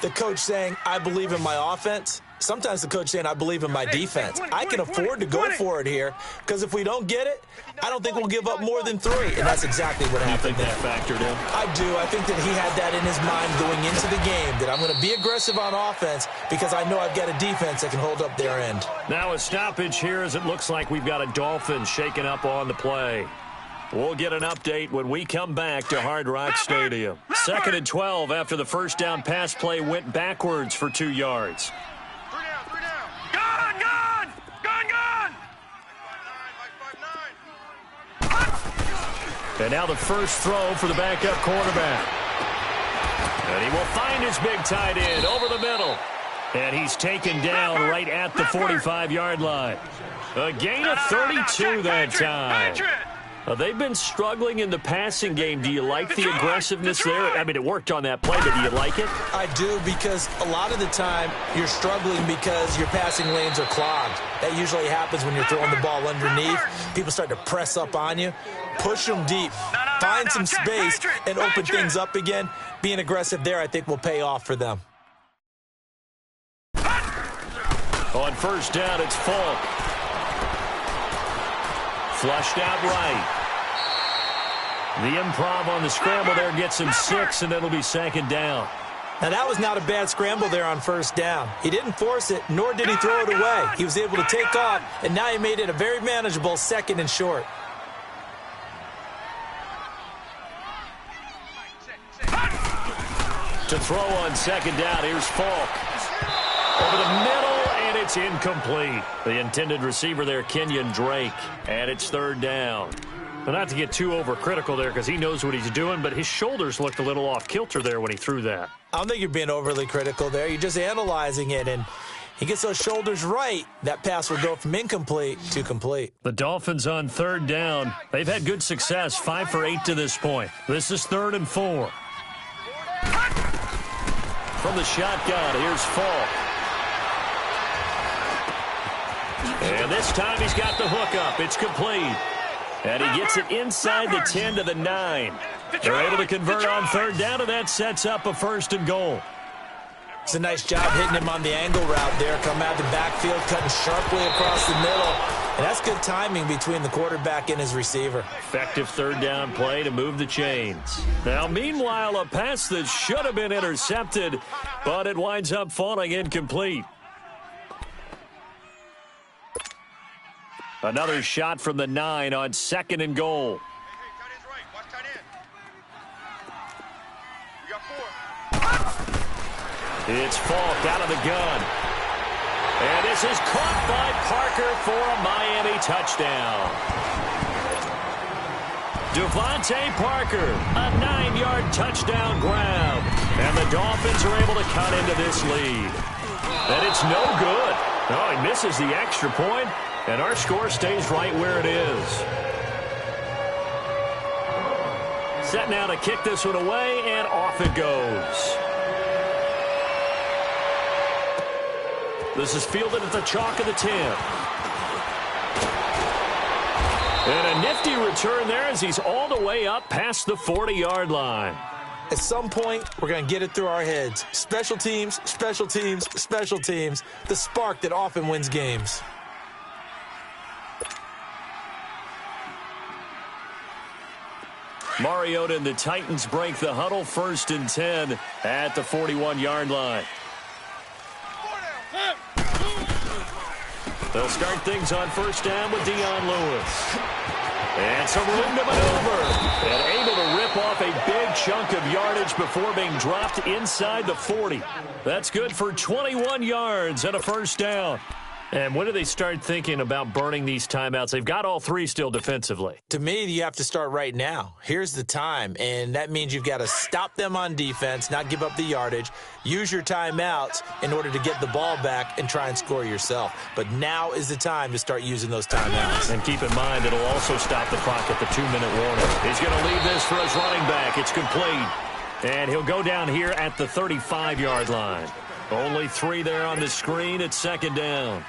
the coach saying, I believe in my offense. Sometimes the coach saying, I believe in my defense. I can afford to go for it here because if we don't get it, I don't think we'll give up more than 3. And that's exactly what happened there. You think that factored in? I do. I think that he had that in his mind going into the game, that I'm going to be aggressive on offense because I know I've got a defense that can hold up their end. Now a stoppage here as it looks like we've got a Dolphins shaking up on the play. We'll get an update when we come back to Hard Rock Stadium. 2nd and 12 after the first down pass play went backwards for 2 yards. And now the first throw for the backup quarterback. And he will find his big tight end over the middle. And he's taken down right at the 45-yard line. A gain of 32 that time. They've been struggling in the passing game. Do you like the aggressiveness there? I mean, it worked on that play, but do you like it? I do, because a lot of the time you're struggling because your passing lanes are clogged. That usually happens when you're throwing the ball underneath. People start to press up on you. Push them deep. Find some space and open things up again. Being aggressive there, I think, will pay off for them. On first down, it's Falk. Flushed out right. The improv on the scramble there gets him 6, and it'll be second down. Now, that was not a bad scramble there on first down. He didn't force it, nor did he throw it away. He was able to take off, and now he made it a very manageable 2nd and short. To throw on second down, here's Falk. Over the middle, and it's incomplete. The intended receiver there, Kenyon Drake, and it's 3rd down. Well, not to get too overcritical there because he knows what he's doing, but his shoulders looked a little off kilter there when he threw that. I don't think you're being overly critical there. You're just analyzing it, and he gets those shoulders right. That pass will go from incomplete to complete. The Dolphins on 3rd down. They've had good success, 5 for 8 to this point. This is 3rd and 4. From the shotgun, here's Falk. And this time he's got the hook up. It's complete. And he gets it inside the 10 to the 9. They're able to convert on 3rd down, and that sets up a 1st and goal. It's a nice job hitting him on the angle route there. Come out the backfield, cutting sharply across the middle. And that's good timing between the quarterback and his receiver. Effective 3rd down play to move the chains. Now, meanwhile, a pass that should have been intercepted, but it winds up falling incomplete. Another shot from the 9 on 2nd and goal. Hey, tight end's right. Watch tight end. We got 4. It's Falk out of the gun. And this is caught by Parker for a Miami touchdown. Devontae Parker, a 9-yard touchdown grab. And the Dolphins are able to cut into this lead. And it's no good. Oh, he misses the extra point. And our score stays right where it is. Set now to kick this one away, and off it goes. This is fielded at the chalk of the 10. And a nifty return there as he's all the way up past the 40-yard line. At some point, we're going to get it through our heads. Special teams, special teams, special teams. The spark that often wins games. Mariota and the Titans break the huddle, 1st and 10 at the 41-yard line. They'll start things on 1st down with Dion Lewis. And some room to maneuver. And able to rip off a big chunk of yardage before being dropped inside the 40. That's good for 21 yards and a 1st down. And when do they start thinking about burning these timeouts? They've got all 3 still defensively. To me, you have to start right now. Here's the time, and that means you've got to stop them on defense, not give up the yardage, use your timeouts in order to get the ball back and try and score yourself. But now is the time to start using those timeouts. And keep in mind, it'll also stop the clock at the 2-minute warning. He's going to leave this for his running back. It's complete. And he'll go down here at the 35-yard line. Only 3 there on the screen. It's 2nd down.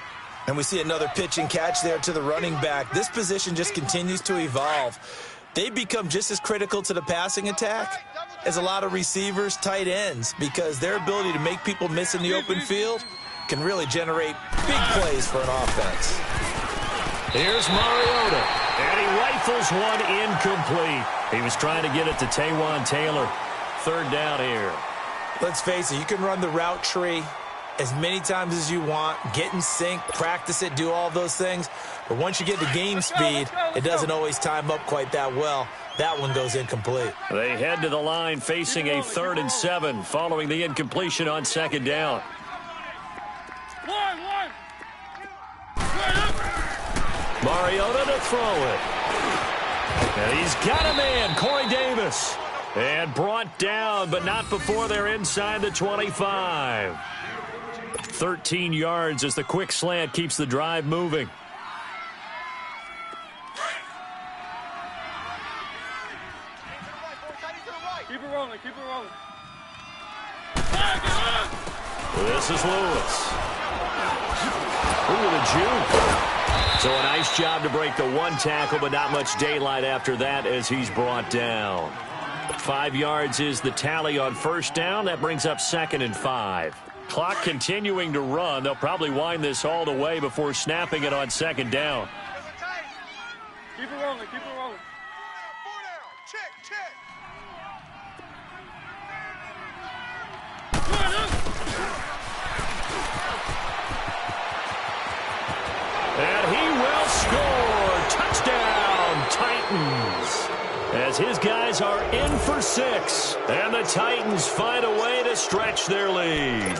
And we see another pitch and catch there to the running back. This position just continues to evolve. They become just as critical to the passing attack as a lot of receivers, tight ends, because their ability to make people miss in the open field can really generate big plays for an offense. Here's Mariota, and he rifles one incomplete. He was trying to get it to Taywan Taylor. 3rd down here. Let's face it, you can run the route tree as many times as you want, get in sync, practice it, do all those things. But once you get to game speed, it doesn't always time up quite that well. That one goes incomplete. They head to the line facing a 3rd and 7 following the incompletion on 2nd down. Mariota to throw it. And he's got a man, Corey Davis. And brought down, but not before they're inside the 25. 13 yards as the quick slant keeps the drive moving. rolling. This is Lewis. Ooh, the juke. So a nice job to break the one tackle, but not much daylight after that as he's brought down. 5 yards is the tally on first down. That brings up 2nd and 5. Clock continuing to run. They'll probably wind this all the way before snapping it on 2nd down. Keep it rolling, keep it rolling. 4 down. Check, check. And he will score. Touchdown, Titans. As his guys are in for 6. And the Titans find a way to stretch their lead.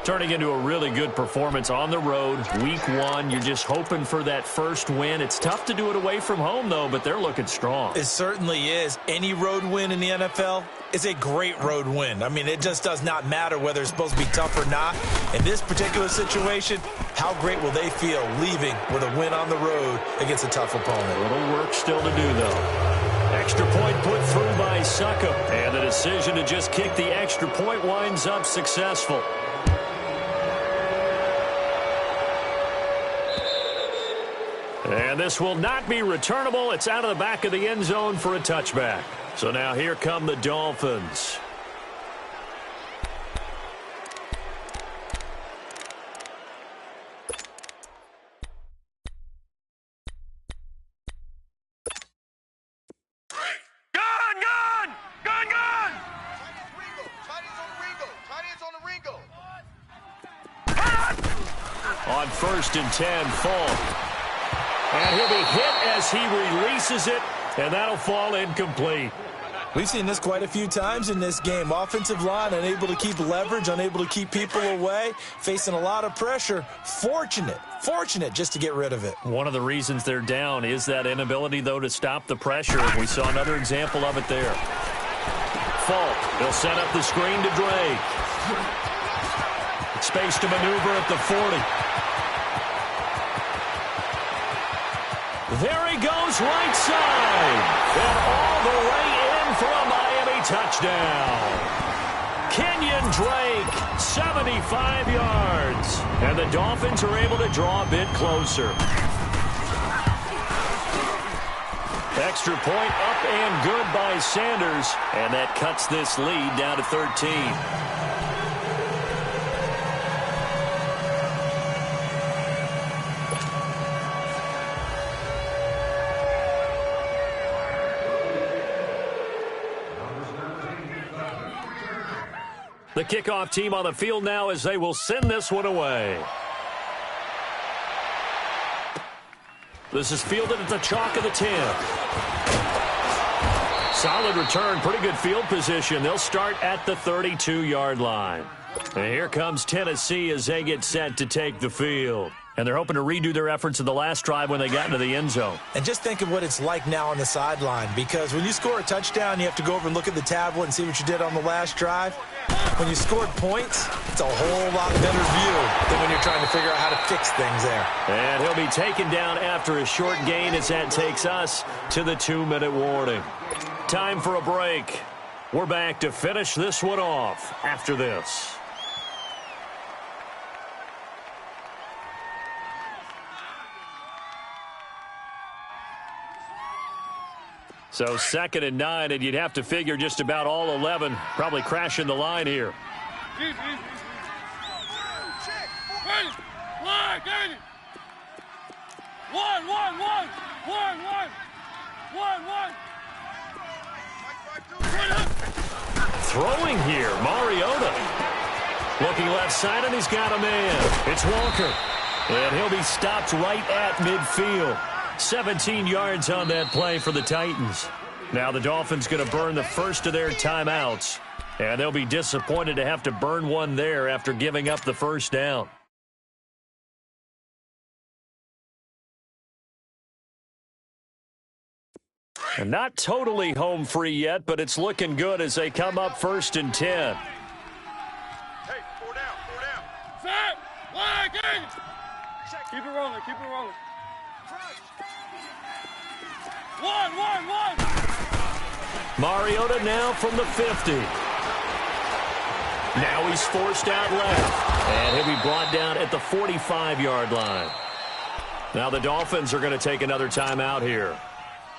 Turning into a really good performance on the road. Week 1, you're just hoping for that first win. It's tough to do it away from home, though, but they're looking strong. It certainly is. Any road win in the NFL is a great road win. I mean, it just does not matter whether it's supposed to be tough or not. In this particular situation, how great will they feel leaving with a win on the road against a tough opponent? A little work still to do, though. Extra point put through by Succop. And the decision to just kick the extra point winds up successful. And this will not be returnable. It's out of the back of the end zone for a touchback. So now here come the Dolphins. On 1st and 10, Falk. And he'll be hit as he releases it, and that'll fall incomplete. We've seen this quite a few times in this game. Offensive line unable to keep leverage, unable to keep people away, facing a lot of pressure. Fortunate just to get rid of it. One of the reasons they're down is that inability, though, to stop the pressure. We saw another example of it there. Falk, they'll set up the screen to Drake. Space to maneuver at the 40. There he goes, right side. And all the way in for a Miami touchdown. Kenyon Drake, 75 yards. And the Dolphins are able to draw a bit closer. Extra point up and good by Sanders. And that cuts this lead down to 13. The kickoff team on the field now as they will send this one away. This is fielded at the chalk of the 10. Solid return, pretty good field position. They'll start at the 32-yard line. And here comes Tennessee as they get set to take the field. And they're hoping to redo their efforts in the last drive when they got into the end zone. And just think of what it's like now on the sideline, because when you score a touchdown, you have to go over and look at the tablet and see what you did on the last drive. When you scored points, it's a whole lot better view than when you're trying to figure out how to fix things there. And he'll be taken down after a short gain as that takes us to the 2-minute warning. Time for a break. We're back to finish this one off after this. So 2nd and 9, and you'd have to figure just about all 11 probably crashing the line here. Ready. Line, get it. One. Throwing here, Mariota. Looking left side, and he's got a man. It's Walker. And he'll be stopped right at midfield. 17 yards on that play for the Titans. Now the Dolphins going to burn the first of their timeouts. And they'll be disappointed to have to burn one there after giving up the first down. And not totally home free yet, but it's looking good as they come up 1st and 10. Hey, 4 down. Set. Line, get it. Keep it rolling. One. Mariota now from the 50. Now he's forced out left. And he'll be brought down at the 45-yard line. Now the Dolphins are going to take another timeout here,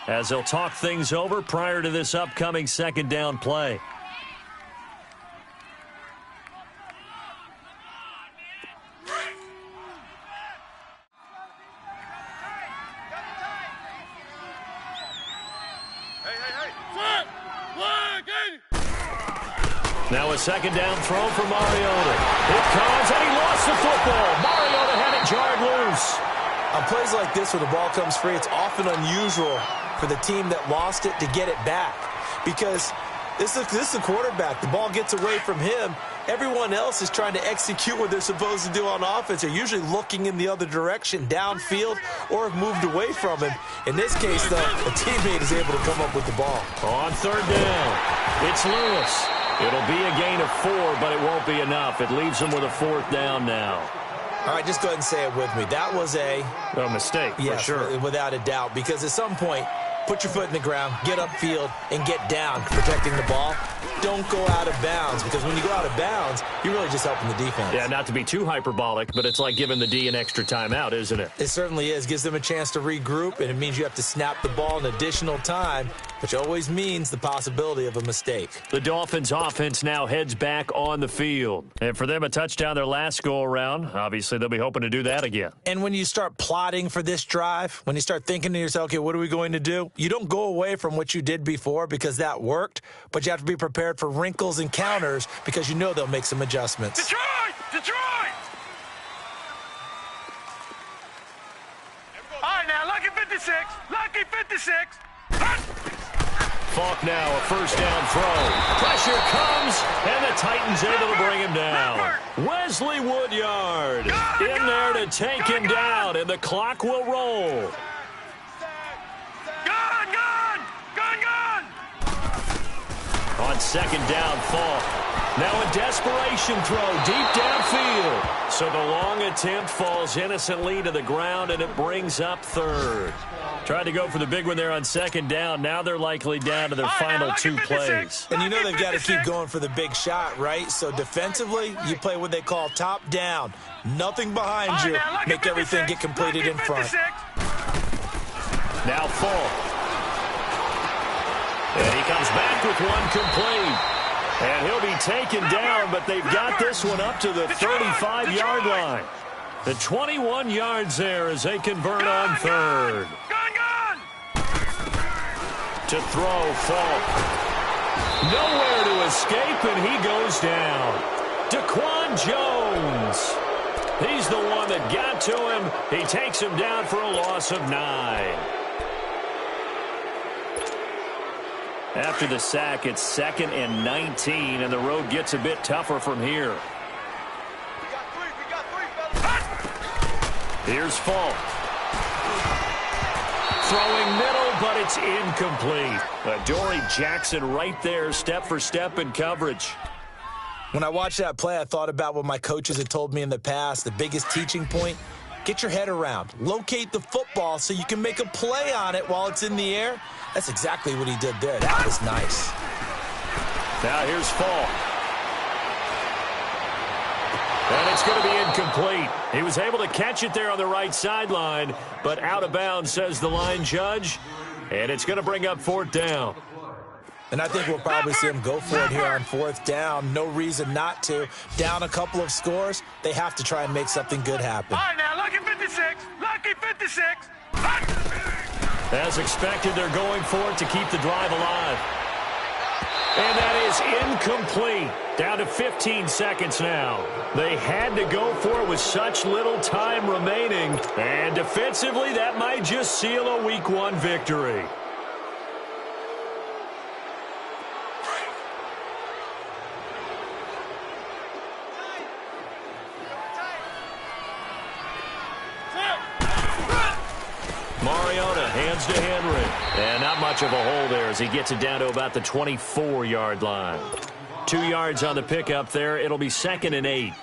as they'll talk things over prior to this upcoming second down play. Now a second down throw for Mariota. It comes, and he lost the football. Mariota had it jarred loose. On plays like this, when the ball comes free, it's often unusual for the team that lost it to get it back, because this is the quarterback. The ball gets away from him. Everyone else is trying to execute what they're supposed to do on offense. They're usually looking in the other direction, downfield, or have moved away from him. In this case, though, a teammate is able to come up with the ball. On third down, it's Lewis. It'll be a gain of 4, but it won't be enough. It leaves him with a fourth down now. All right, just go ahead and say it with me. That was a mistake, yes, for sure. Without a doubt, because at some point, put your foot in the ground, get upfield, and get down protecting the ball. Don't go out of bounds, because when you go out of bounds, you're really just helping the defense. Yeah, not to be too hyperbolic, but it's like giving the D an extra timeout, isn't it? It certainly is. Gives them a chance to regroup, and it means you have to snap the ball an additional time, which always means the possibility of a mistake. The Dolphins' offense now heads back on the field. And for them, a touchdown their last go-around. Obviously, they'll be hoping to do that again. And when you start plotting for this drive, when you start thinking to yourself, okay, what are we going to do? You don't go away from what you did before because that worked, but you have to be prepared for wrinkles and counters because you know they'll make some adjustments. Detroit! Detroit! All right, now, lucky 56. Lucky 56. Falk now, a first down throw. Pressure comes, and the Titans able to bring him down. Wesley Woodyard in there to take him down, and the clock will roll. On second down, Falk. Now a desperation throw deep downfield. So the long attempt falls innocently to the ground, and it brings up third. Tried to go for the big one there on second down. Now they're likely down to their final 2 plays. And you know they've got to keep going for the big shot, right? So defensively, you play what they call top down. Nothing behind you. Make everything get completed in front. Now Falk. And he comes back with one complete. And he'll be taken down, but they've got this one up to the 35-yard line. The 21 yards there as they convert on third. To throw, Falk. Nowhere to escape, and he goes down. Daquan Jones. He's the one that got to him. He takes him down for a loss of 9. After the sack, it's 2nd and 19, and the road gets a bit tougher from here. We got three, fellas. Here's Falk. Throwing middle, but it's incomplete. Adoree Jackson right there, step for step in coverage. When I watched that play, I thought about what my coaches had told me in the past. The biggest teaching point, get your head around. Locate the football so you can make a play on it while it's in the air. That's exactly what he did there. That was nice. Now here's Falk. And it's going to be incomplete. He was able to catch it there on the right sideline, but out of bounds, says the line judge. And it's going to bring up 4th down. And I think we'll probably see him go for it here on 4th down. No reason not to. Down a couple of scores, they have to try and make something good happen. All right, now, lucky 56. Lucky 56. As expected, they're going for it to keep the drive alive. And that is incomplete. Down to 15 seconds now. They had to go for it with such little time remaining. And defensively, that might just seal a Week 1 victory. Mariota hands to Henry. And not much of a hole there as he gets it down to about the 24-yard line. 2 yards on the pickup there. It'll be 2nd and 8.